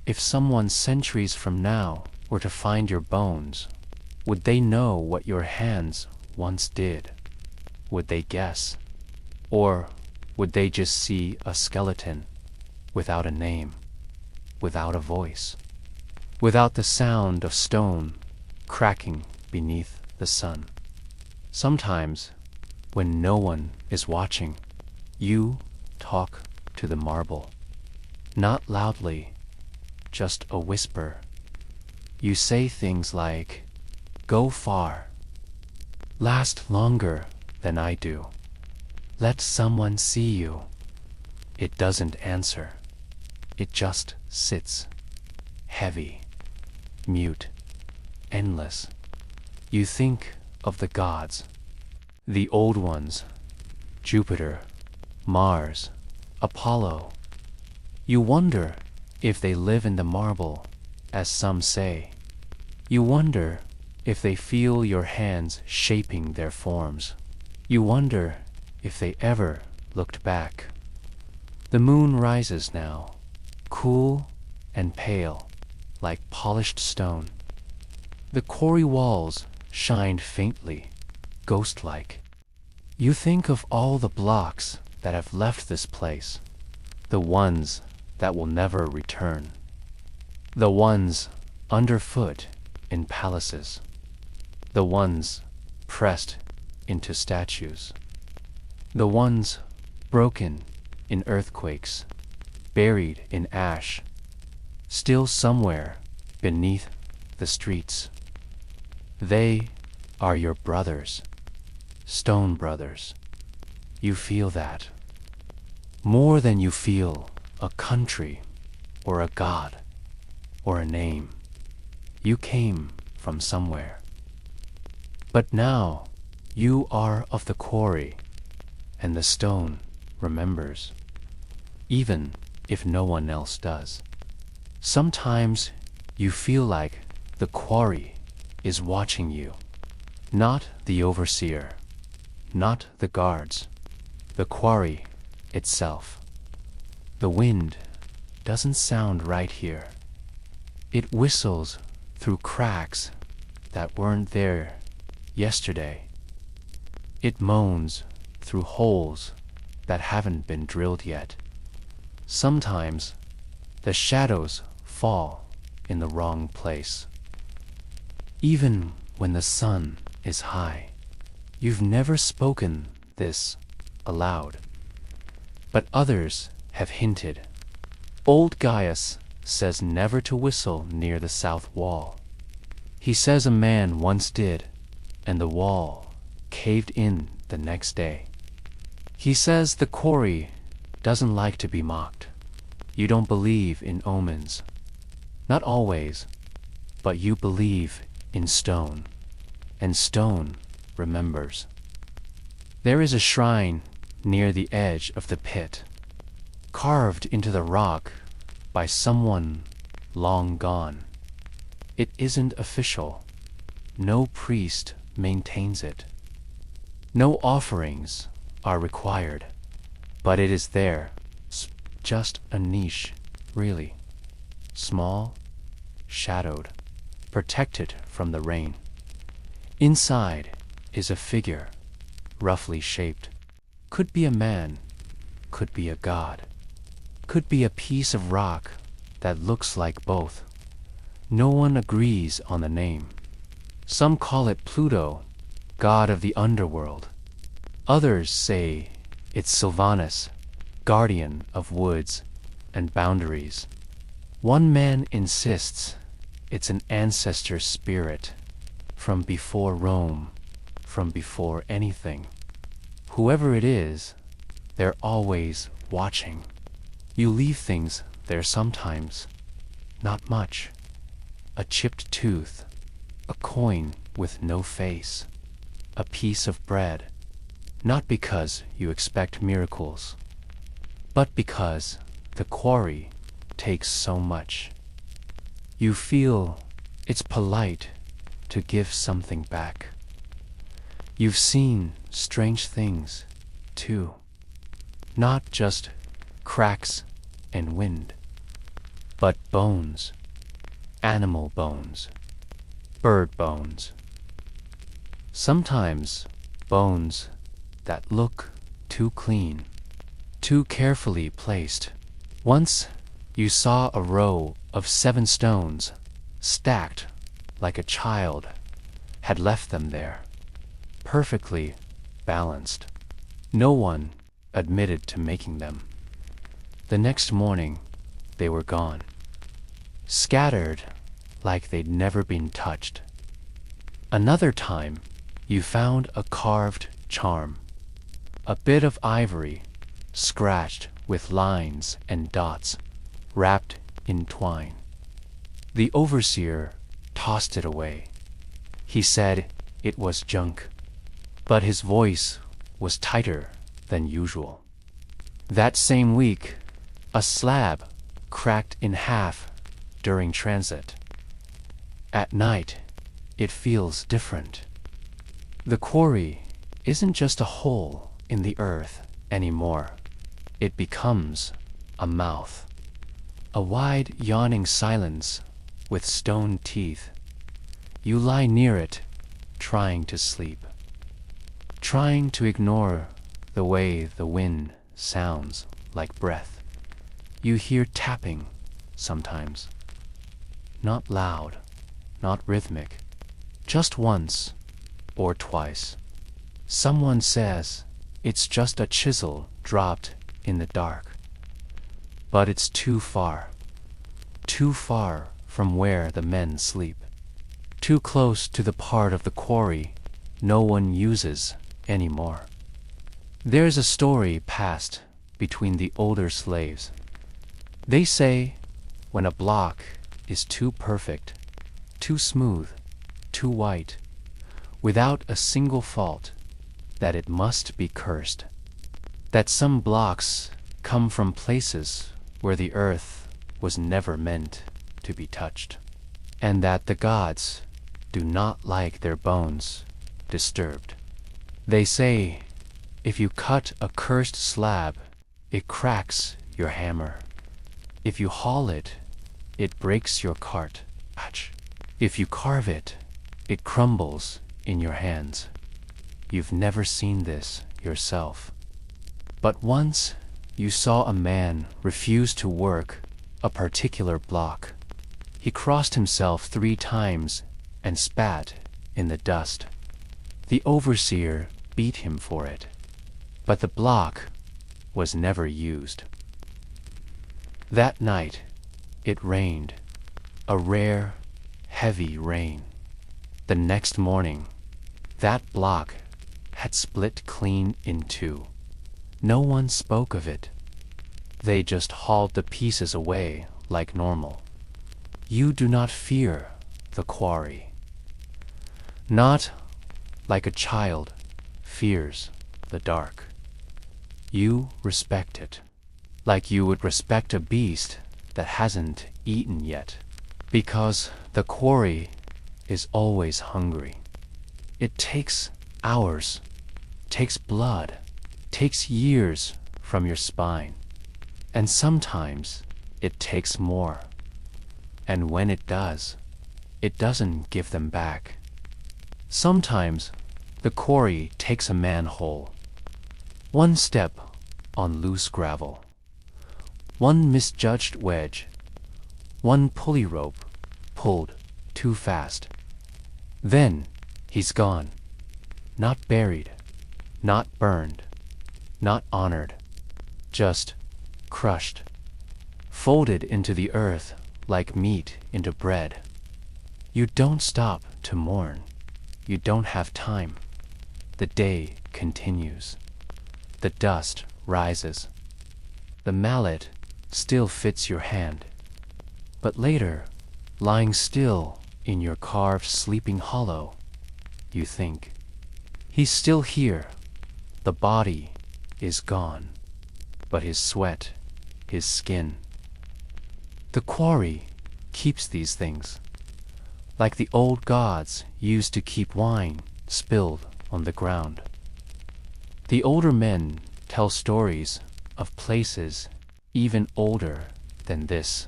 if someone centuries from now were to find your bones, would they know what your hands once did? Would they guess? Or would they just see a skeleton without a name, without a voice, without the sound of stone cracking beneath the sun? Sometimes, when no one is watching, you talk to the marble. Not loudly, just a whisper. You say things like, "Go far. Last longer than I do. Let someone see you." It doesn't answer. It just sits, heavy, mute, endless. You think of the gods, the old ones, Jupiter, Mars, Apollo. You wonder if they live in the marble, as some say. You wonder if they feel your hands shaping their forms. You wonder if they ever looked back. The moon rises now, cool and pale, like polished stone. The quarry walls shined faintly, ghost-like. You think of all the blocks that have left this place, the ones that will never return, the ones underfoot in palaces, the ones pressed into statues, the ones broken in earthquakes, buried in ash, still somewhere beneath the streets. They are your brothers, stone brothers. You feel that. more than you feel a country or a god or a name. You came from somewhere. But now you are of the quarry, and the stone remembers, even if no one else does. Sometimes you feel like the quarry is watching you, not the overseer, not the guards, the quarry itself. The wind doesn't sound right here. It whistles through cracks that weren't there yesterday. It moans through holes that haven't been drilled yet. Sometimes the shadows fall in the wrong place. Even when the sun is high, you've never spoken this aloud, but others have hinted. Old Gaius says never to whistle near the south wall. He says a man once did, and the wall caved in the next day. He says the quarry doesn't like to be mocked. You don't believe in omens. Not always, but you believe in stone, and stone remembers. There is a shrine near the edge of the pit, carved into the rock by someone long gone. It isn't official. No priest maintains it. No offerings are required, but it is there, just a niche, really. Small, shadowed, protected from the rain. Inside is a figure, roughly shaped. Could be a man, could be a god, could be a piece of rock that looks like both. No one agrees on the name. Some call it Pluto, god of the underworld. Others say it's Sylvanus, guardian of woods and boundaries. One man insists it's an ancestor spirit from before Rome, from before anything. Whoever it is, they're always watching. You leave things there sometimes, not much. A chipped tooth, a coin with no face, a piece of bread, not because you expect miracles, but because the quarry takes so much. You feel it's polite to give something back. You've seen strange things, too. Not just cracks and wind, but bones, animal bones, bird bones. Sometimes bones that look too clean, too carefully placed. Once you saw a row of 7 stones stacked like a child had left them there, perfectly balanced. No one admitted to making them. The next morning, they were gone, scattered like they'd never been touched. Another time, you found a carved charm, a bit of ivory scratched with lines and dots, wrapped in twine. The overseer tossed it away. He said it was junk, but his voice was tighter than usual. That same week, a slab cracked in half during transit. At night, it feels different. The quarry isn't just a hole in the earth anymore. It becomes a mouth, a wide yawning silence with stone teeth. You lie near it, trying to sleep, trying to ignore the way the wind sounds like breath. You hear tapping sometimes, not loud, not rhythmic, just once or twice. Someone says it's just a chisel dropped in the dark, but it's too far from where the men sleep, too close to the part of the quarry no one uses anymore. There's a story passed between the older slaves. They say when a block is too perfect, too smooth, too white, without a single fault, that it must be cursed. That some blocks come from places where the earth was never meant to be touched, and that the gods do not like their bones disturbed. They say if you cut a cursed slab, it cracks your hammer. If you haul it, it breaks your cart. If you carve it, it crumbles in your hands. You've never seen this yourself. But once you saw a man refuse to work a particular block. He crossed himself 3 times and spat in the dust. The overseer beat him for it, but the block was never used. That night it rained, a rare, heavy rain. The next morning, that block had split clean in 2. No one spoke of it. They just hauled the pieces away like normal. You do not fear the quarry. Not like a child fears the dark. You respect it, like you would respect a beast that hasn't eaten yet, because the quarry is always hungry. It takes hours, takes blood, takes years from your spine, and sometimes it takes more. And when it does, it doesn't give them back. Sometimes the quarry takes a man whole. One step on loose gravel, one misjudged wedge, one pulley rope pulled too fast. Then he's gone, not buried, not burned, not honored, just crushed, folded into the earth like meat into bread. You don't stop to mourn. You don't have time. The day continues. The dust rises. The mallet still fits your hand. But later, lying still in your carved sleeping hollow, you think, he's still here. The body is gone, but his sweat, his skin. The quarry keeps these things, like the old gods used to keep wine spilled on the ground. The older men tell stories of places even older than this.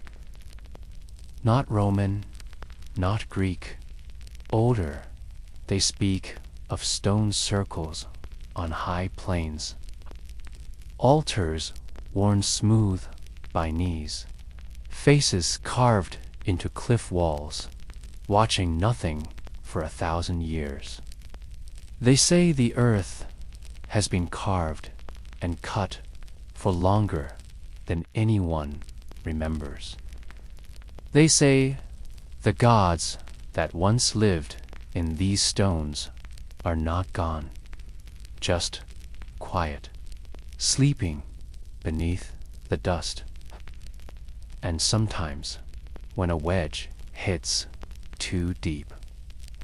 Not Roman, not Greek, older. They speak of stone circles on high plains, altars worn smooth by knees, faces carved into cliff walls, watching nothing for 1,000 years. They say the earth has been carved and cut for longer than anyone remembers. They say the gods that once lived in these stones are not gone, just quiet, sleeping beneath the dust. And sometimes, when a wedge hits too deep,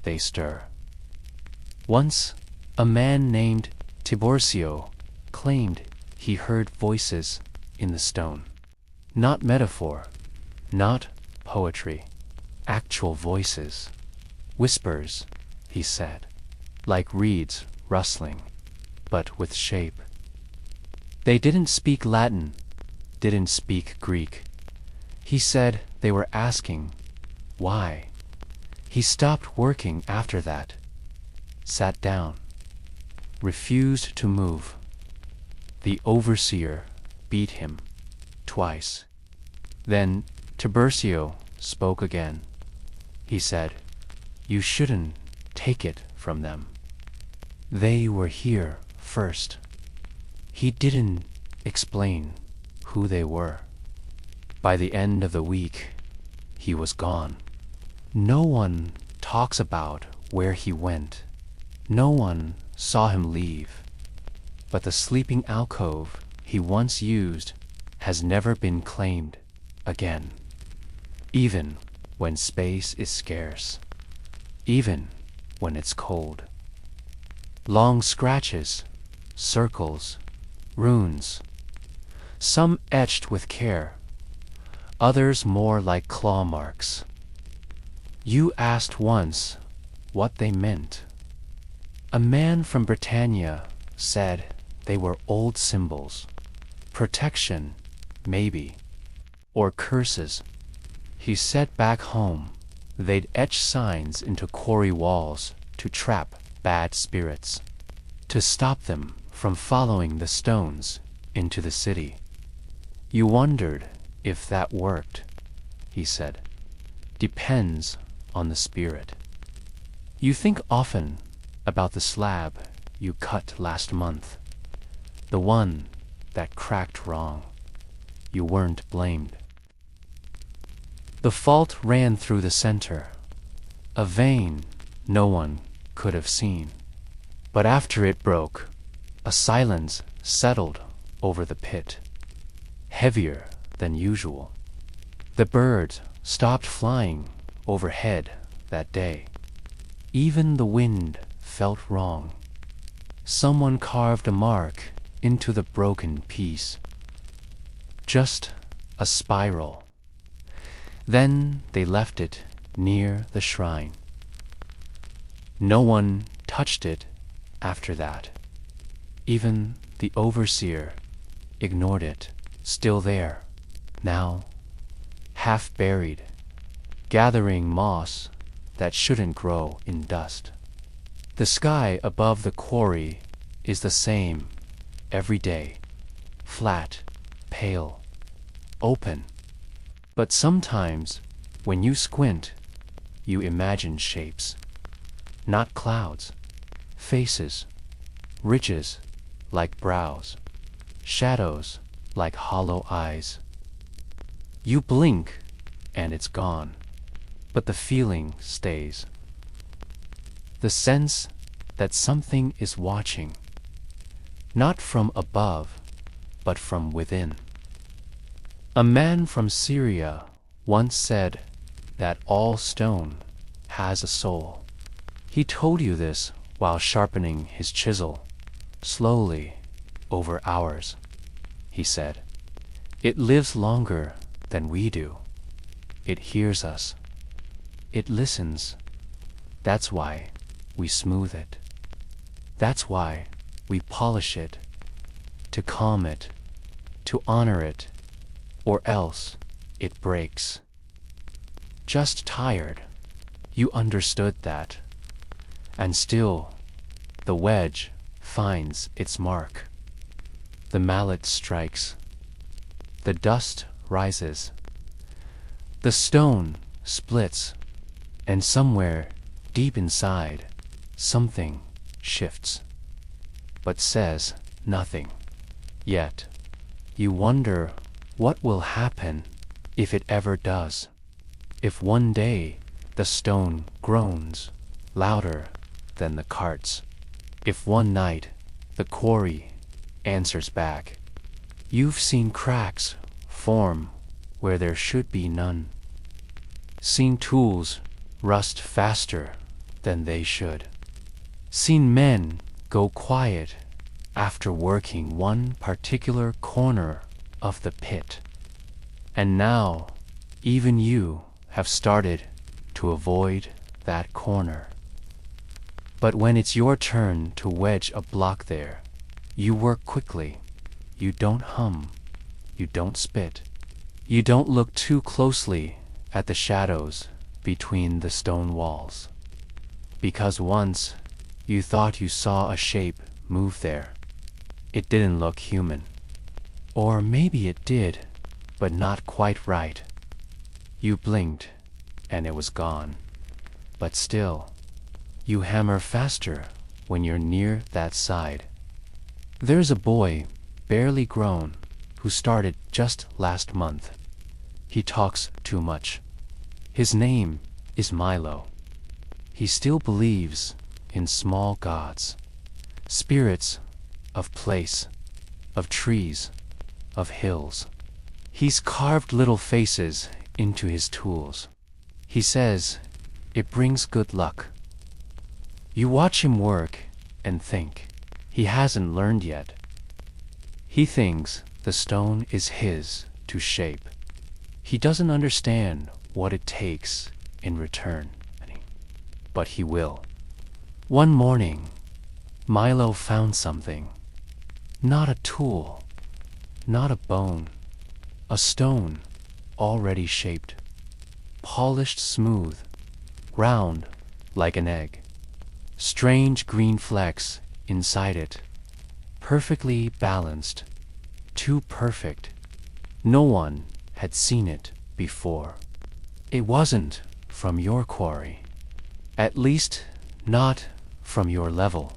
they stir. Once, a man named Tiburcio claimed he heard voices in the stone. Not metaphor, not poetry, actual voices. Whispers, he said, like reeds rustling, but with shape. They didn't speak Latin, didn't speak Greek. He said they were asking, why? He stopped working after that, sat down, refused to move. The overseer beat him twice. Then Tiburcio spoke again. He said, you shouldn't take it from them. They were here first. He didn't explain who they were. By the end of the week, he was gone. No one talks about where he went. No one saw him leave. But the sleeping alcove he once used has never been claimed again. Even when space is scarce. Even when it's cold. Long scratches, circles, runes. Some etched with care, others more like claw marks. You asked once what they meant. A man from Britannia said they were old symbols. Protection, maybe, or curses. He said back home they'd etch signs into quarry walls to trap bad spirits, to stop them from following the stones into the city. You wondered if that worked, he said. Depends on the spirit. You think often about the slab you cut last month, the one that cracked wrong. You weren't blamed. The fault ran through the center, a vein no one could have seen. But after it broke, a silence settled over the pit, heavier than usual. The birds stopped flying overhead that day. Even the wind felt wrong. Someone carved a mark into the broken piece. Just a spiral. Then they left it near the shrine. No one touched it after that. Even the overseer ignored it. Still there, now, half buried, gathering moss that shouldn't grow in dust. The sky above the quarry is the same every day, flat, pale, open. But sometimes, when you squint, you imagine shapes. Not clouds, faces, ridges like brows, shadows like hollow eyes. You blink and it's gone, but the feeling stays. The sense that something is watching, not from above, but from within. A man from Syria once said that all stone has a soul. He told you this while sharpening his chisel, slowly, over hours. He said, it lives longer than we do. It hears us. It listens. That's why we smooth it. That's why we polish it, to calm it, to honor it, or else it breaks. Just tired, you understood that. And still, the wedge finds its mark. The mallet strikes. The dust rises. The stone splits, and somewhere deep inside, something shifts, but says nothing. Yet, you wonder what will happen if it ever does. If one day the stone groans louder than the carts. If one night the quarry answers back. You've seen cracks form where there should be none. Seen tools rust faster than they should. Seen men go quiet after working one particular corner of the pit. And now, even you have started to avoid that corner. But when it's your turn to wedge a block there, you work quickly. You don't hum. You don't spit. You don't look too closely at the shadows between the stone walls. Because once you thought you saw a shape move there. It didn't look human. Or maybe it did, but not quite right. You blinked, and it was gone. But still, you hammer faster when you're near that side. There's a boy, barely grown, who started just last month. He talks too much. His name is Milo. He still believes in small gods, spirits of place, of trees, of hills. He's carved little faces into his tools. He says it brings good luck. You watch him work and think he hasn't learned yet. He thinks the stone is his to shape. He doesn't understand what it takes in return, but he will. One morning, Milo found something. Not a tool, not a bone, a stone already shaped, polished smooth, round like an egg. Strange green flecks inside it, perfectly balanced, too perfect. No one had seen it before. It wasn't from your quarry, at least not from your level.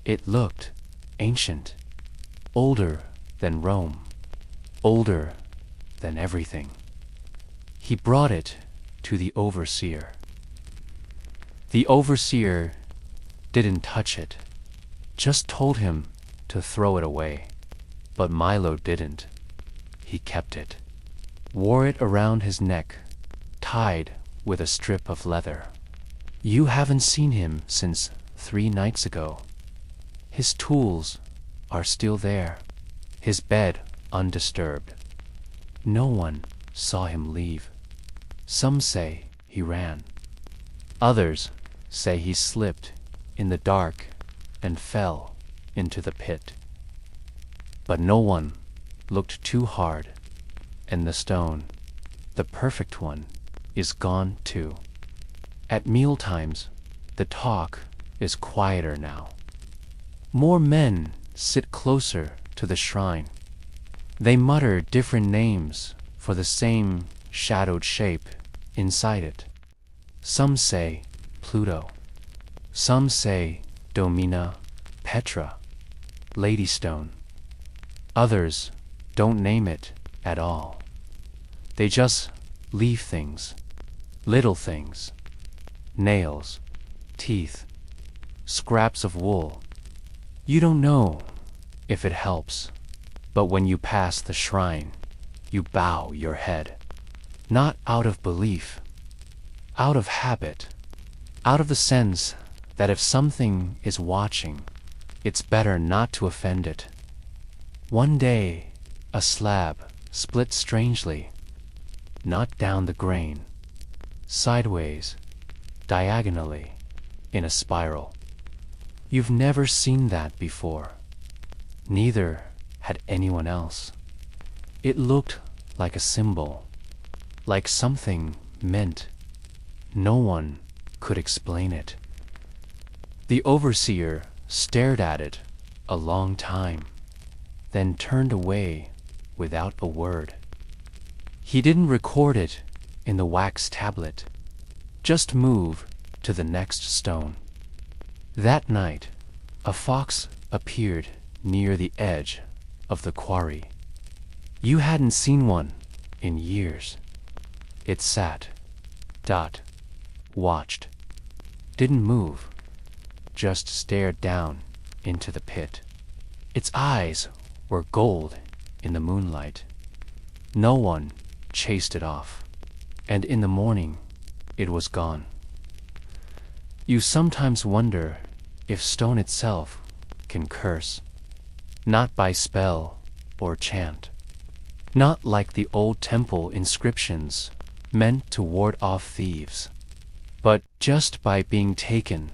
It looked ancient, older than Rome, older than everything. He brought it to the overseer. The overseer didn't touch it, just told him to throw it away. But Milo didn't. He kept it, wore it around his neck, tied with a strip of leather. You haven't seen him since 3 nights ago. His tools are still there, his bed undisturbed. No one saw him leave. Some say he ran. Others say he slipped in the dark and fell into the pit. But no one looked too hard, and the stone, the perfect one, is gone too. At mealtimes, the talk is quieter now. More men sit closer to the shrine. They mutter different names for the same shadowed shape inside it. Some say Pluto. Some say Domina, Petra, Ladystone. Others don't name it at all. They just leave things, little things, nails, teeth, scraps of wool. You don't know if it helps, but when you pass the shrine, you bow your head, not out of belief, out of habit, out of the sense that if something is watching, it's better not to offend it. One day, a slab split strangely, not down the grain, sideways, diagonally, in a spiral. You've never seen that before. Neither had anyone else. It looked like a symbol, like something meant. No one could explain it. The overseer stared at it a long time, then turned away without a word. He didn't record it in the wax tablet, just move to the next stone. That night, a fox appeared near the edge of the quarry. You hadn't seen one in years. It sat, watched, didn't move, just stared down into the pit. Its eyes were gold in the moonlight. No one chased it off, and in the morning it was gone. You sometimes wonder if stone itself can curse, not by spell or chant, not like the old temple inscriptions meant to ward off thieves, but just by being taken,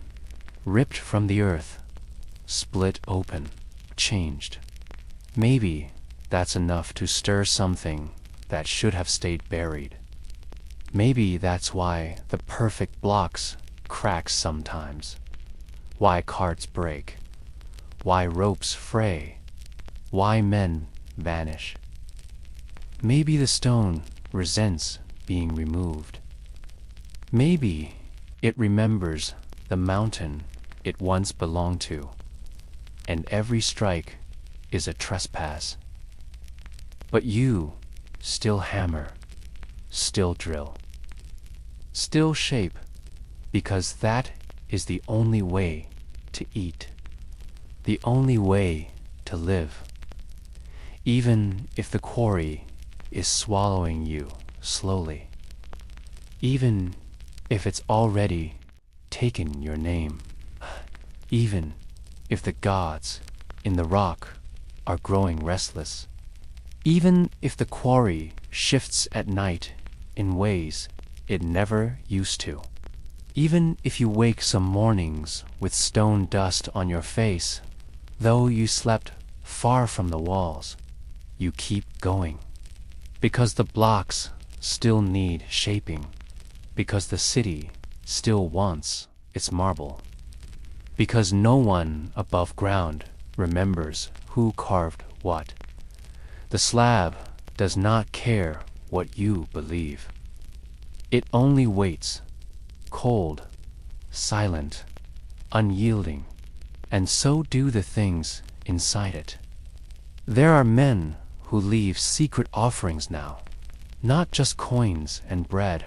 ripped from the earth, split open, changed. Maybe that's enough to stir something that should have stayed buried. Maybe that's why the perfect blocks crack sometimes, why carts break, why ropes fray, why men vanish. Maybe the stone resents being removed. Maybe it remembers the mountain it once belonged to, and every strike is a trespass. But you still hammer, still drill, still shape, because that is the only way to eat, the only way to live. even if the quarry is swallowing you slowly, even if it's already taken your name, even if the gods in the rock are growing restless, even if the quarry shifts at night in ways it never used to, even if you wake some mornings with stone dust on your face, though you slept far from the walls, you keep going. Because the blocks still need shaping, because the city still wants its marble, because no one above ground remembers who carved what. The slab does not care what you believe. It only waits, cold, silent, unyielding, and so do the things inside it. There are men who leave secret offerings now, not just coins and bread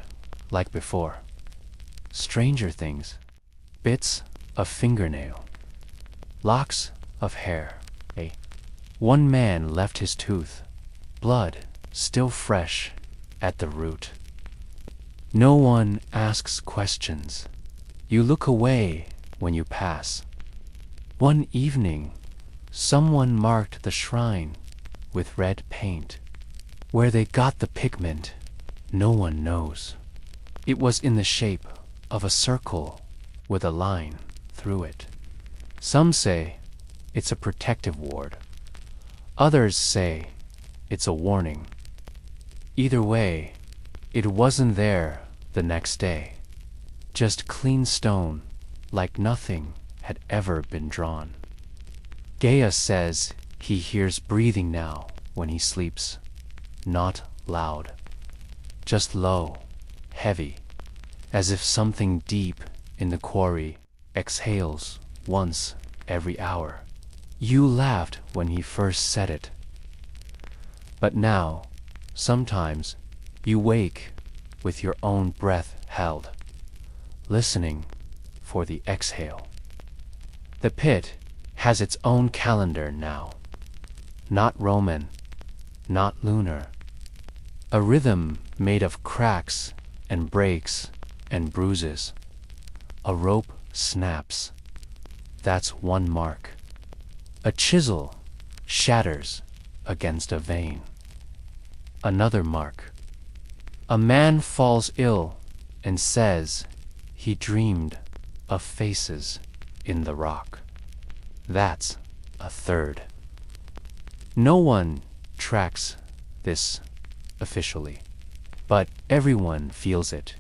like before. Stranger things, bits of fingernail, locks of hair. One man left his tooth, blood still fresh at the root. No one asks questions. You look away when you pass. One evening, someone marked the shrine with red paint. Where they got the pigment, no one knows. It was in the shape of a circle with a line through it. Some say it's a protective ward. Others say it's a warning. Either way, it wasn't there the next day. Just clean stone, like nothing had ever been drawn. Gaia says he hears breathing now when he sleeps. Not loud, just low, heavy, as if something deep in the quarry exhales once every hour. You laughed when he first said it. But now, sometimes, you wake with your own breath held, listening for the exhale. The pit has its own calendar now, not Roman, not lunar. A rhythm made of cracks and breaks and bruises. A rope snaps. That's one mark. A chisel shatters against a vein. Another mark. A man falls ill and says he dreamed of faces in the rock. That's a third. No one tracks this officially, but everyone feels it.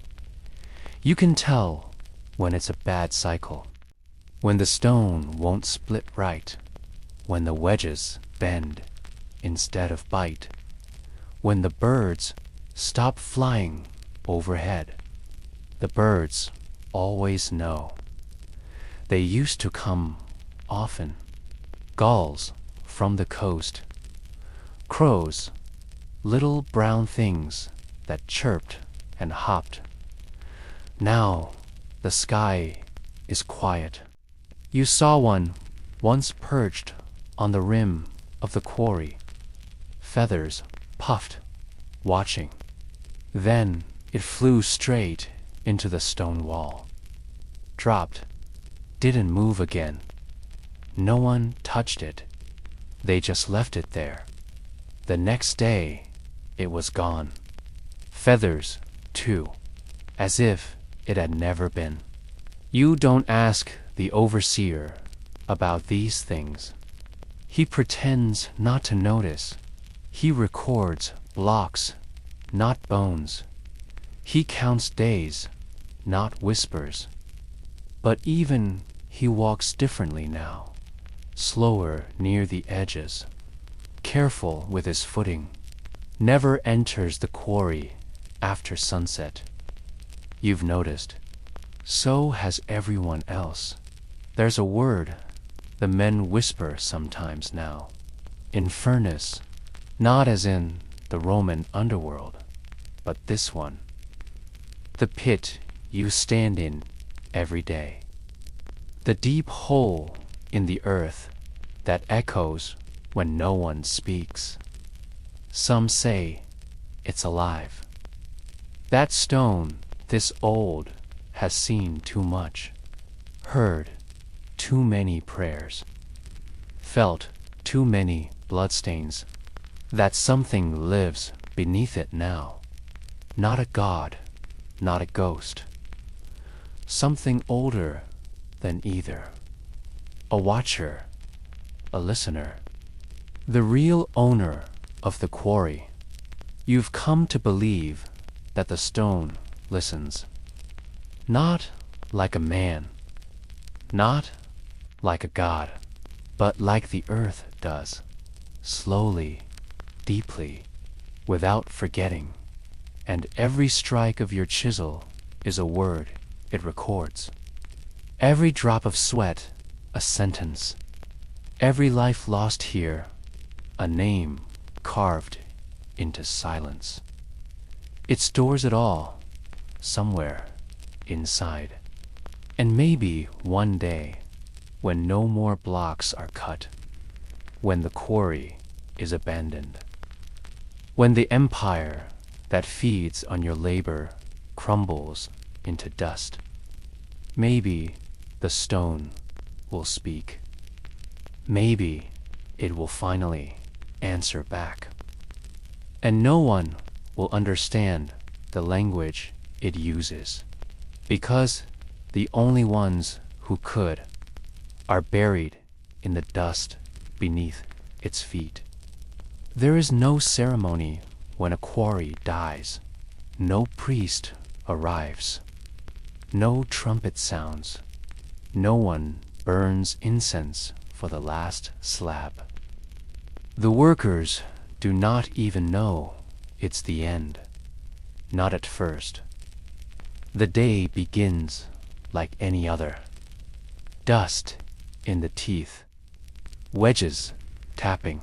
You can tell when it's a bad cycle, when the stone won't split right, when the wedges bend instead of bite, when the birds stop flying overhead. The birds always know. They used to come often. Gulls from the coast, crows, little brown things that chirped and hopped. Now the sky is quiet. You saw one once perched on the rim of the quarry, feathers puffed, watching. Then it flew straight into the stone wall, dropped, didn't move again. No one touched it. They just left it there. The next day, it was gone. Feathers, too, as if it had never been. You don't ask the overseer about these things. He pretends not to notice. He records blocks, not bones. He counts days, not whispers. But even he walks differently now, slower near the edges, careful with his footing, never enters the quarry after sunset. You've noticed. So has everyone else. There's a word the men whisper sometimes now. Infernus, not as in the Roman underworld, but this one. The pit you stand in every day. The deep hole in the earth that echoes when no one speaks. Some say it's alive. That stone, this old, has seen too much, heard too many prayers, felt too many bloodstains, that something lives beneath it now. Not a god, not a ghost. Something older than either. A watcher, a listener. The real owner of the quarry. You've come to believe that the stone listens. Not like a man, not like a god, but like the earth does, slowly, deeply, without forgetting. And every strike of your chisel is a word it records. Every drop of sweat, a sentence. Every life lost here, a name carved into silence. It stores it all, somewhere inside. And maybe one day, when no more blocks are cut, when the quarry is abandoned, when the empire that feeds on your labor crumbles into dust, maybe the stone will speak. Maybe it will finally answer back. And no one will understand the language it uses, because the only ones who could are buried in the dust beneath its feet. There is no ceremony when a quarry dies. No priest arrives. No trumpet sounds. No one burns incense for the last slab. The workers do not even know it's the end. Not at first. The day begins like any other. Dust in the teeth. Wedges tapping.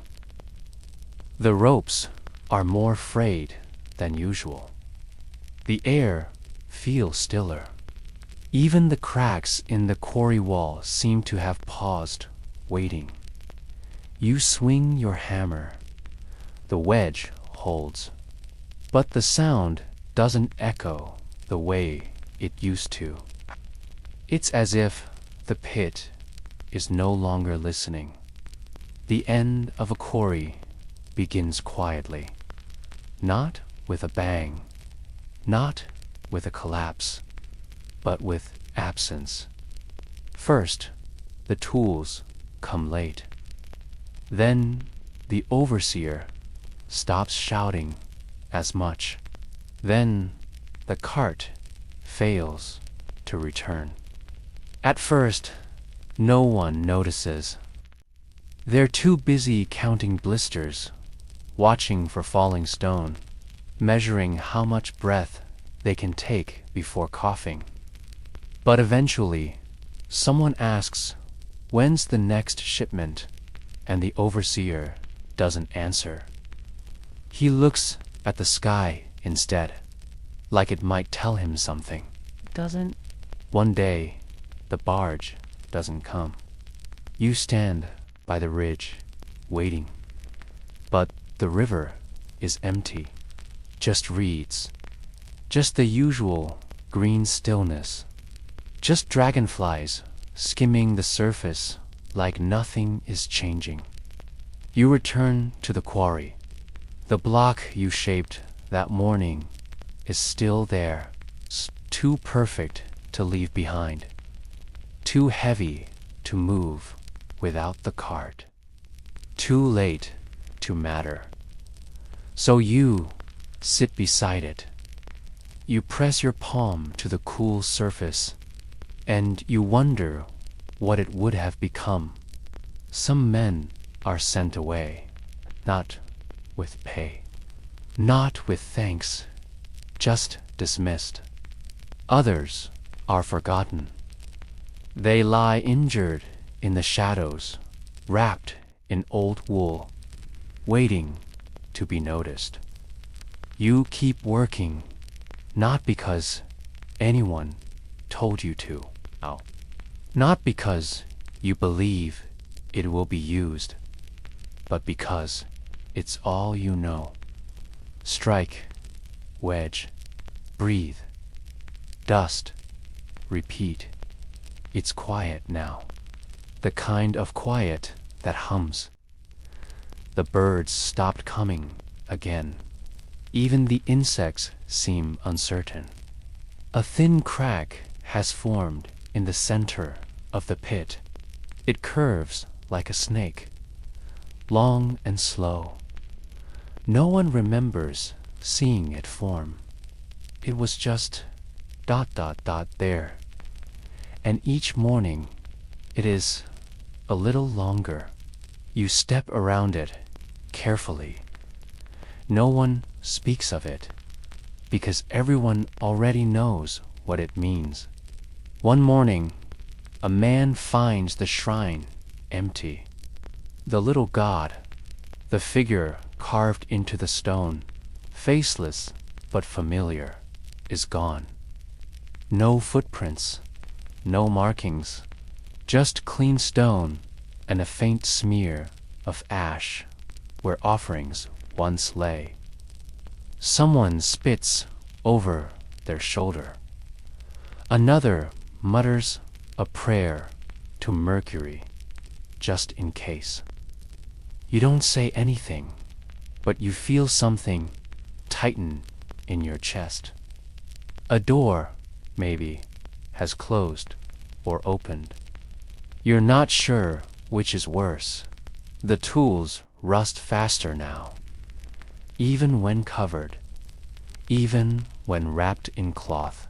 The ropes are more frayed than usual. The air feels stiller. Even the cracks in the quarry wall seem to have paused, waiting. You swing your hammer. The wedge holds. But the sound doesn't echo the way it used to. It's as if the pit is no longer listening. The end of a quarry begins quietly. Not with a bang, not with a collapse, but with absence. First, the tools come late. Then the overseer stops shouting as much. Then the cart fails to return. At first, no one notices. They're too busy counting blisters, watching for falling stone, measuring how much breath they can take before coughing. But eventually, someone asks, "When's the next shipment?" And the overseer doesn't answer. He looks at the sky instead, like it might tell him something. It doesn't. One day, the barge doesn't come. You stand by the ridge, waiting. But the river is empty, just reeds, just the usual green stillness, just dragonflies skimming the surface like nothing is changing. You return to the quarry. The block you shaped that morning is still there, too perfect to leave behind, too heavy to move without the cart, too late to matter. So you sit beside it. You press your palm to the cool surface, and you wonder what it would have become. Some men are sent away, not with pay, not with thanks, just dismissed. Others are forgotten. They lie injured in the shadows, wrapped in old wool, waiting to be noticed. You keep working, not because anyone told you to, not because you believe it will be used, but because it's all you know. Strike, wedge, breathe, dust, repeat. It's quiet now. The kind of quiet that hums. The birds stopped coming again. Even the insects seem uncertain. A thin crack has formed in the center of the pit. It curves like a snake, long and slow. No one remembers seeing it form. It was just ... there. And each morning it is a little longer. You step around it carefully. No one speaks of it because everyone already knows what it means. One morning, a man finds the shrine empty. The little god, the figure carved into the stone, faceless but familiar, is gone. No footprints, no markings, just clean stone and a faint smear of ash where offerings once lay. Someone spits over their shoulder. Another mutters a prayer to Mercury, just in case. You don't say anything, but you feel something tighten in your chest. A door, maybe, has closed or opened. You're not sure which is worse. The tools rust faster now, even when covered, even when wrapped in cloth.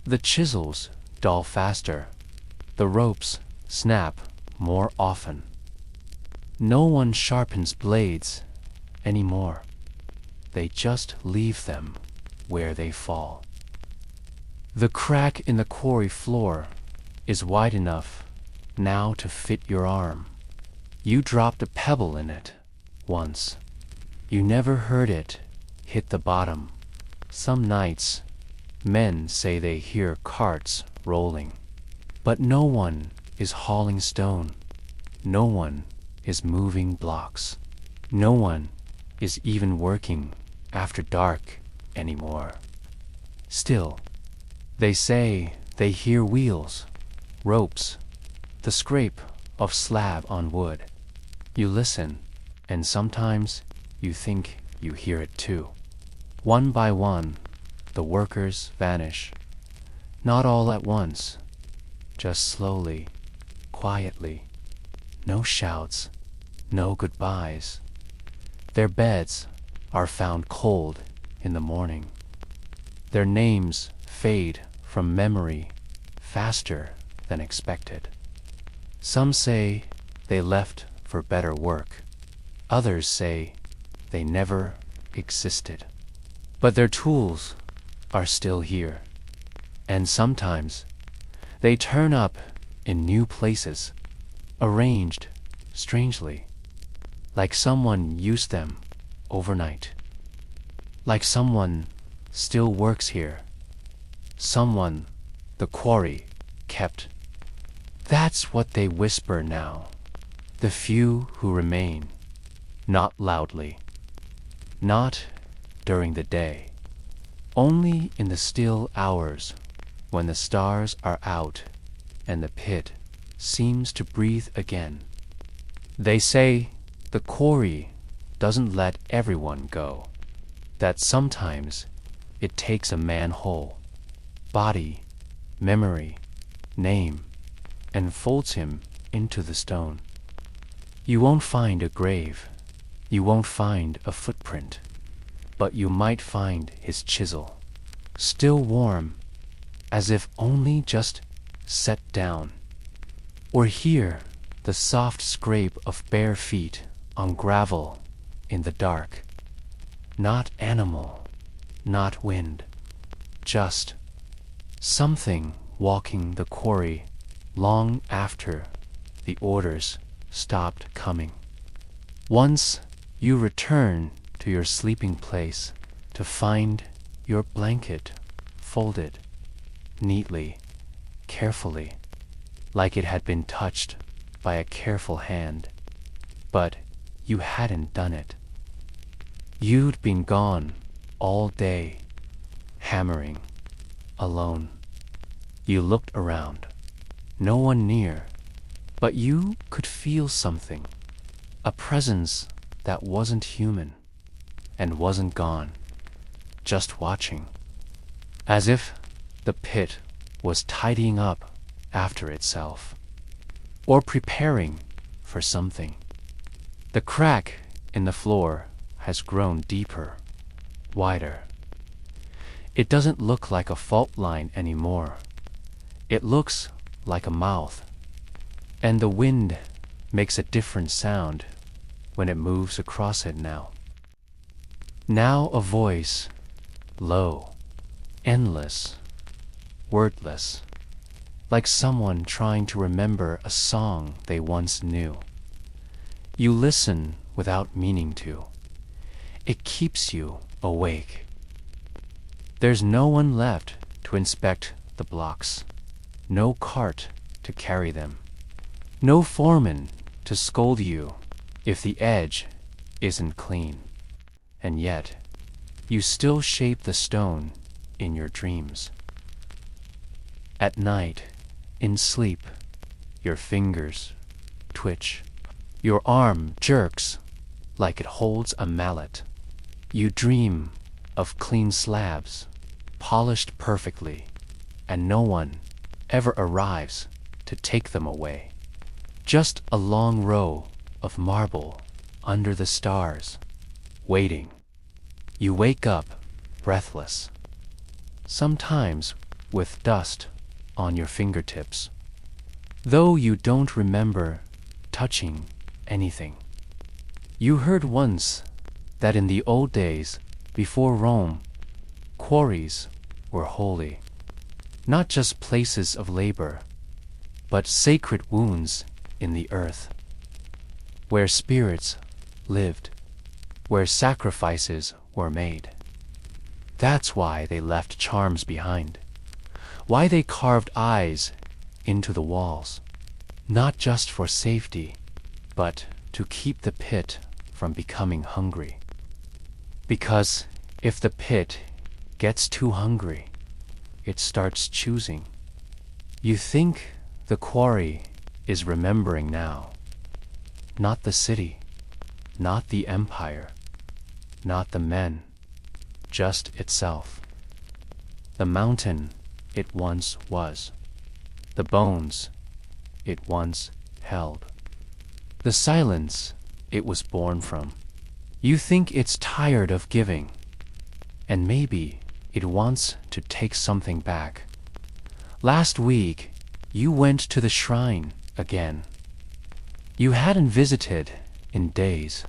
The chisels dull faster. The ropes snap more often. No one sharpens blades anymore. They just leave them where they fall. The crack in the quarry floor is wide enough now to fit your arm. You dropped a pebble in it once. You never heard it hit the bottom. Some nights, men say they hear carts rolling, but no one is hauling stone. No one is moving blocks. No one is even working after dark anymore. Still, they say they hear wheels, ropes, the scrape of slab on wood. You listen, and sometimes you think you hear it too. One by one, the workers vanish. Not all at once, just slowly, quietly. No shouts, no goodbyes. Their beds are found cold in the morning. Their names fade from memory faster than expected. Some say they left for better work. Others say they never existed. But their tools are still here. And sometimes they turn up in new places, arranged strangely, like someone used them overnight. Like someone still works here. Someone the quarry kept. That's what they whisper now, the few who remain, not loudly, not during the day, only in the still hours when the stars are out and the pit seems to breathe again. They say the quarry doesn't let everyone go, that sometimes it takes a man whole, body, memory, name, and folds him into the stone. You won't find a grave, you won't find a footprint, but you might find his chisel, still warm, as if only just set down. Or hear the soft scrape of bare feet on gravel in the dark. Not animal, not wind, just something walking the quarry long after the orders stopped coming. Once you return to your sleeping place to find your blanket folded neatly, carefully, like it had been touched by a careful hand, but you hadn't done it. You'd been gone all day, hammering, alone. You looked around, no one near, but you could feel something, a presence that wasn't human and wasn't gone, just watching, as if the pit was tidying up after itself, or preparing for something. The crack in the floor has grown deeper, wider. It doesn't look like a fault line anymore. It looks like a mouth, and the wind makes a different sound when it moves across it now. Now a voice, low, endless, wordless, like someone trying to remember a song they once knew. You listen without meaning to. It keeps you awake. There's no one left to inspect the blocks, no cart to carry them, no foreman to scold you if the edge isn't clean. And yet, you still shape the stone in your dreams. At night, in sleep, your fingers twitch. Your arm jerks like it holds a mallet. You dream of clean slabs, polished perfectly, and no one ever arrives to take them away. Just a long row of marble under the stars, waiting. You wake up breathless, sometimes with dust on your fingertips, though you don't remember touching anything. You heard once that in the old days, before Rome, quarries were holy, not just places of labor, but sacred wounds in the earth, where spirits lived, where sacrifices were made. That's why they left charms behind, why they carved eyes into the walls, not just for safety, but to keep the pit from becoming hungry. Because if the pit gets too hungry, it starts choosing. You think the quarry is remembering now, not the city, not the empire, not the men, just itself. The mountain it once was, the bones it once held, the silence it was born from. You think it's tired of giving, and maybe it wants to take something back. Last week, you went to the shrine again. You hadn't visited in days.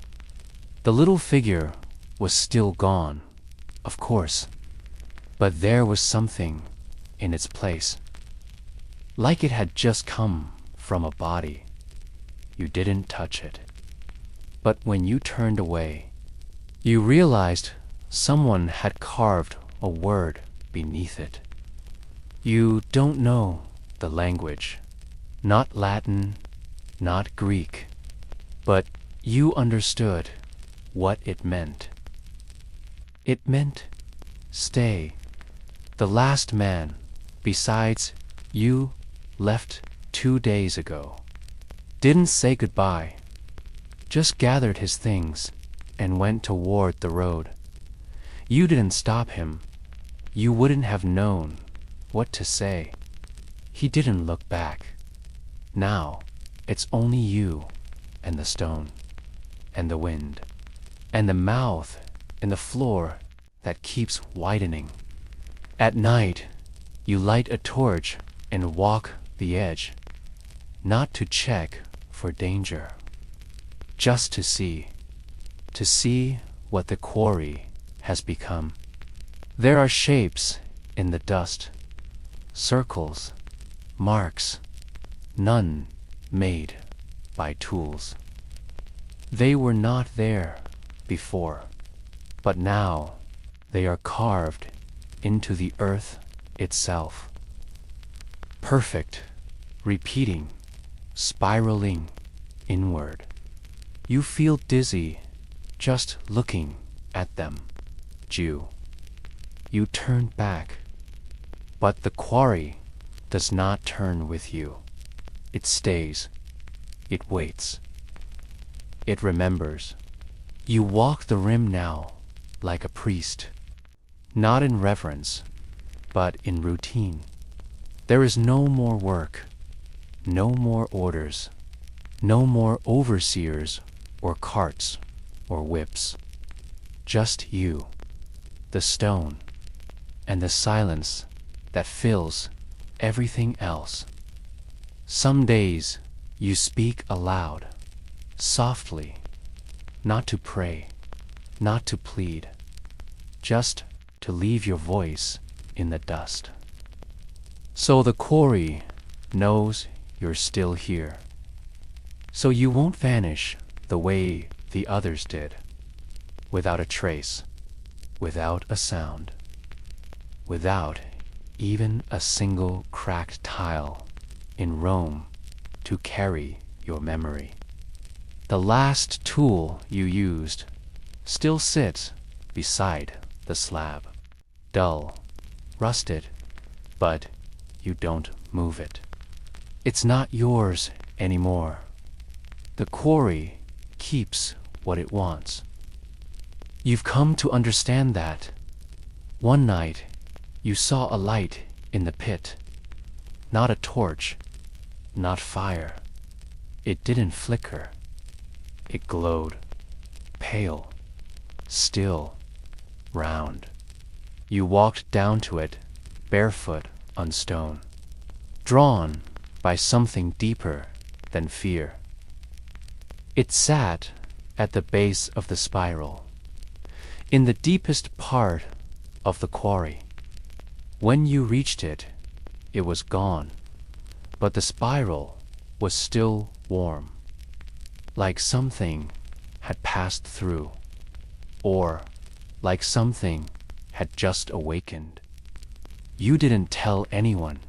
The little figure was still gone, of course, but there was something in its place, like it had just come from a body. You didn't touch it. But when you turned away, you realized someone had carved a word beneath it. You don't know the language, not Latin, not Greek, but you understood what it meant. It meant stay. The last man, besides you, left 2 days ago. Didn't say goodbye, just gathered his things and went toward the road. You didn't stop him. You wouldn't have known what to say. He didn't look back. Now, it's only you and the stone, and the wind, and the mouth in the floor that keeps widening. At night, you light a torch and walk the edge, not to check for danger, just to see what the quarry has become. There are shapes in the dust, circles, marks, none made by tools. They were not there before, but now they are carved into the earth itself. Perfect, repeating, spiraling inward. You feel dizzy just looking at them, Jew. You turned back, but the quarry does not turn with you. It stays. It waits. It remembers. You walk the rim now like a priest, not in reverence, but in routine. There is no more work, no more orders, no more overseers or carts or whips. Just you, the stone, and the silence that fills everything else. Some days you speak aloud, softly, not to pray, not to plead, just to leave your voice in the dust. So the quarry knows you're still here. So you won't vanish the way the others did, without a trace, without a sound, without even a single cracked tile in Rome to carry your memory. The last tool you used still sits beside the slab, dull, rusted, but you don't move it. It's not yours anymore. The quarry keeps what it wants. You've come to understand that. One night, you saw a light in the pit, not a torch, not fire. It didn't flicker. It glowed, pale, still, round. You walked down to it, barefoot on stone, drawn by something deeper than fear. It sat at the base of the spiral, in the deepest part of the quarry. When you reached it, it was gone, but the spiral was still warm, like something had passed through, or like something had just awakened. You didn't tell anyone.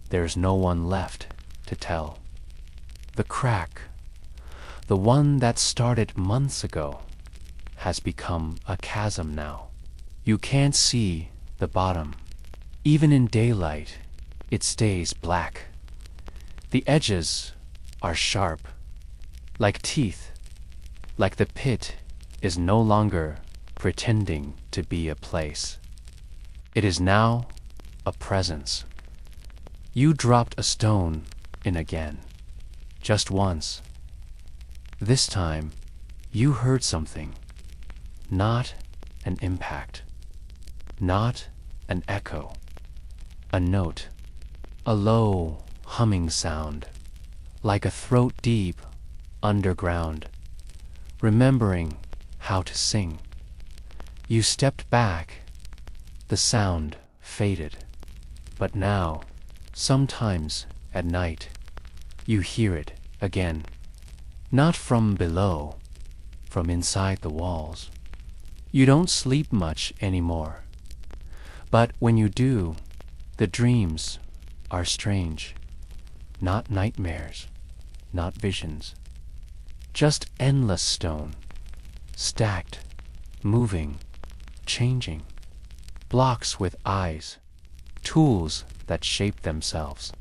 There's no one left to tell. The crack, the one that started months ago, has become a chasm now. You can't see the bottom. Even in daylight, it stays black. The edges are sharp, like teeth, like the pit is no longer pretending to be a place. It is now a presence. You dropped a stone in again, just once. This time, you heard something, not an impact, not an echo, a note, a low humming sound, like a throat deep underground, remembering how to sing. You stepped back, the sound faded, but now, sometimes at night, you hear it again, not from below, from inside the walls. You don't sleep much anymore, but when you do, the dreams are strange, not nightmares, not visions, just endless stone, stacked, moving, changing, blocks with eyes, tools that shape themselves,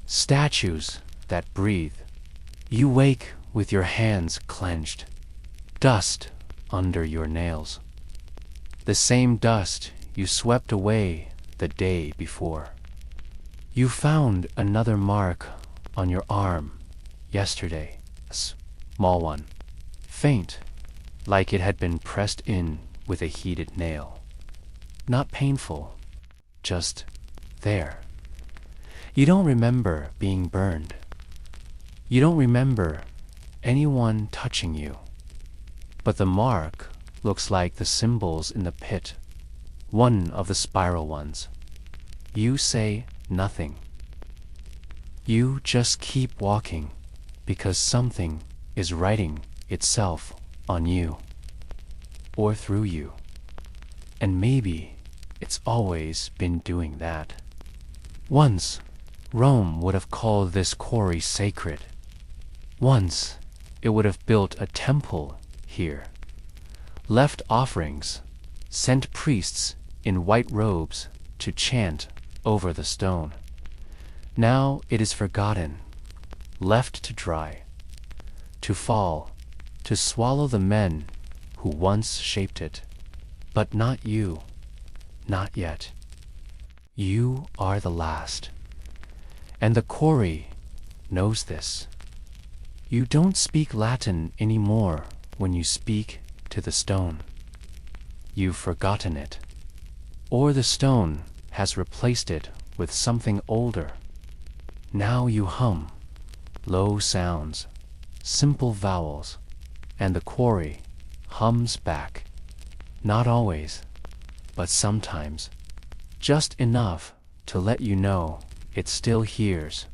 statues that breathe. You wake with your hands clenched, dust under your nails, the same dust you swept away the day before. You found another mark on your arm yesterday, a small one, faint, like it had been pressed in with a heated nail. Not painful, just there. You don't remember being burned. You don't remember anyone touching you. But the mark looks like the symbols in the pit, one of the spiral ones. You say nothing. You just keep walking because something is writing itself on you or through you. And maybe it's always been doing that. Once, Rome would have called this quarry sacred. Once, it would have built a temple here, left offerings, sent priests in white robes to chant over the stone. Now it is forgotten, left to dry, to fall, to swallow the men who once shaped it. But not you, not yet. You are the last. And the Quarry knows this. You don't speak Latin anymore when you speak to the stone. You've forgotten it. Or the stone has replaced it with something older. Now you hum low sounds, simple vowels, and the Quarry hums back. Not always, but sometimes, just enough to let you know it still hears.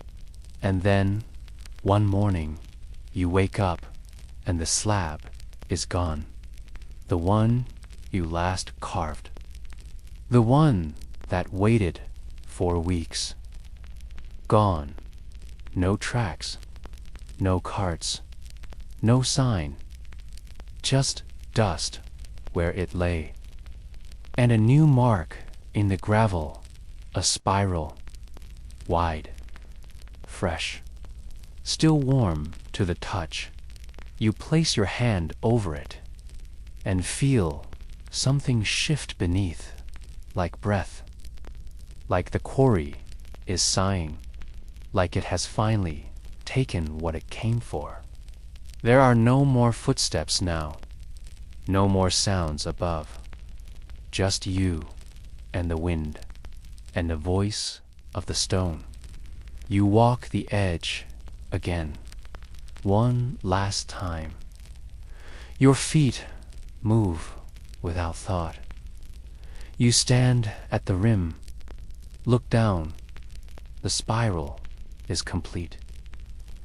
And then, one morning, you wake up and the slab is gone. The one you last carved. The one that waited 4 weeks. Gone. No tracks. No carts. No sign. Just dust where it lay. And a new mark in the gravel, a spiral, wide, fresh, still warm to the touch. You place your hand over it and feel something shift beneath, like breath, like the Quarry is sighing, like it has finally taken what it came for. There are no more footsteps now, no more sounds above, just you and the wind and the voice of the stone. You walk the edge again, one last time. Your feet move without thought. You stand at the rim, look down. The spiral is complete.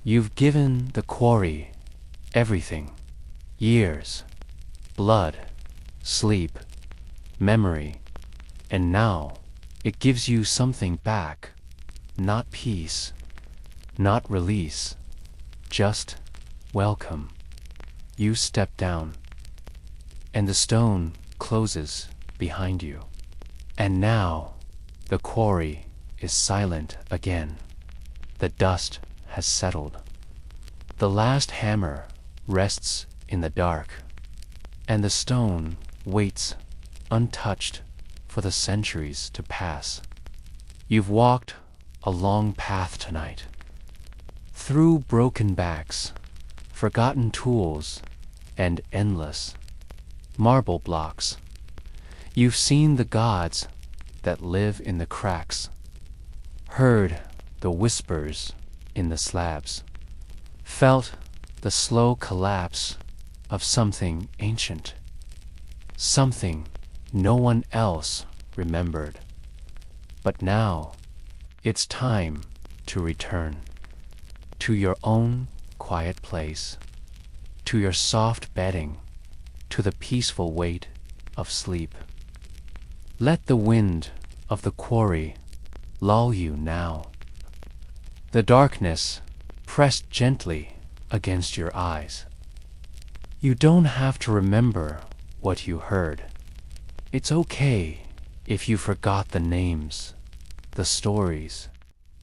You've given the Quarry everything. Years, blood, sleep, memory, and now it gives you something back. Not peace, not release, just welcome. You step down, and the stone closes behind you. And now the Quarry is silent again. The dust has settled. The last hammer rests in the dark, and the stone waits untouched for the centuries to pass. You've walked a long path tonight, through broken backs, forgotten tools, and endless marble blocks. You've seen the gods that live in the cracks, heard the whispers in the slabs, felt the slow collapse of something ancient, something no one else remembered. But now it's time to return to your own quiet place, to your soft bedding, to the peaceful weight of sleep. Let the wind of the Quarry lull you now. The darkness pressed gently against your eyes. You don't have to remember what you heard. It's okay if you forgot the names, the stories,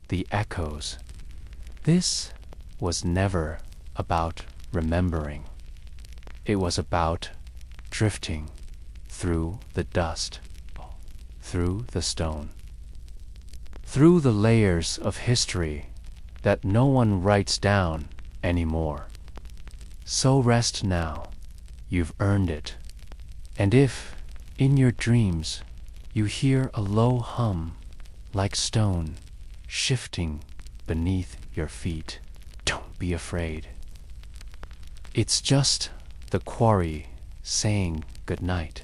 the echoes. This was never about remembering. It was about drifting through the dust, through the stone, through the layers of history that no one writes down anymore. So rest now, you've earned it. And if, in your dreams, you hear a low hum, like stone, shifting beneath your feet, don't be afraid. It's just the Quarry saying goodnight.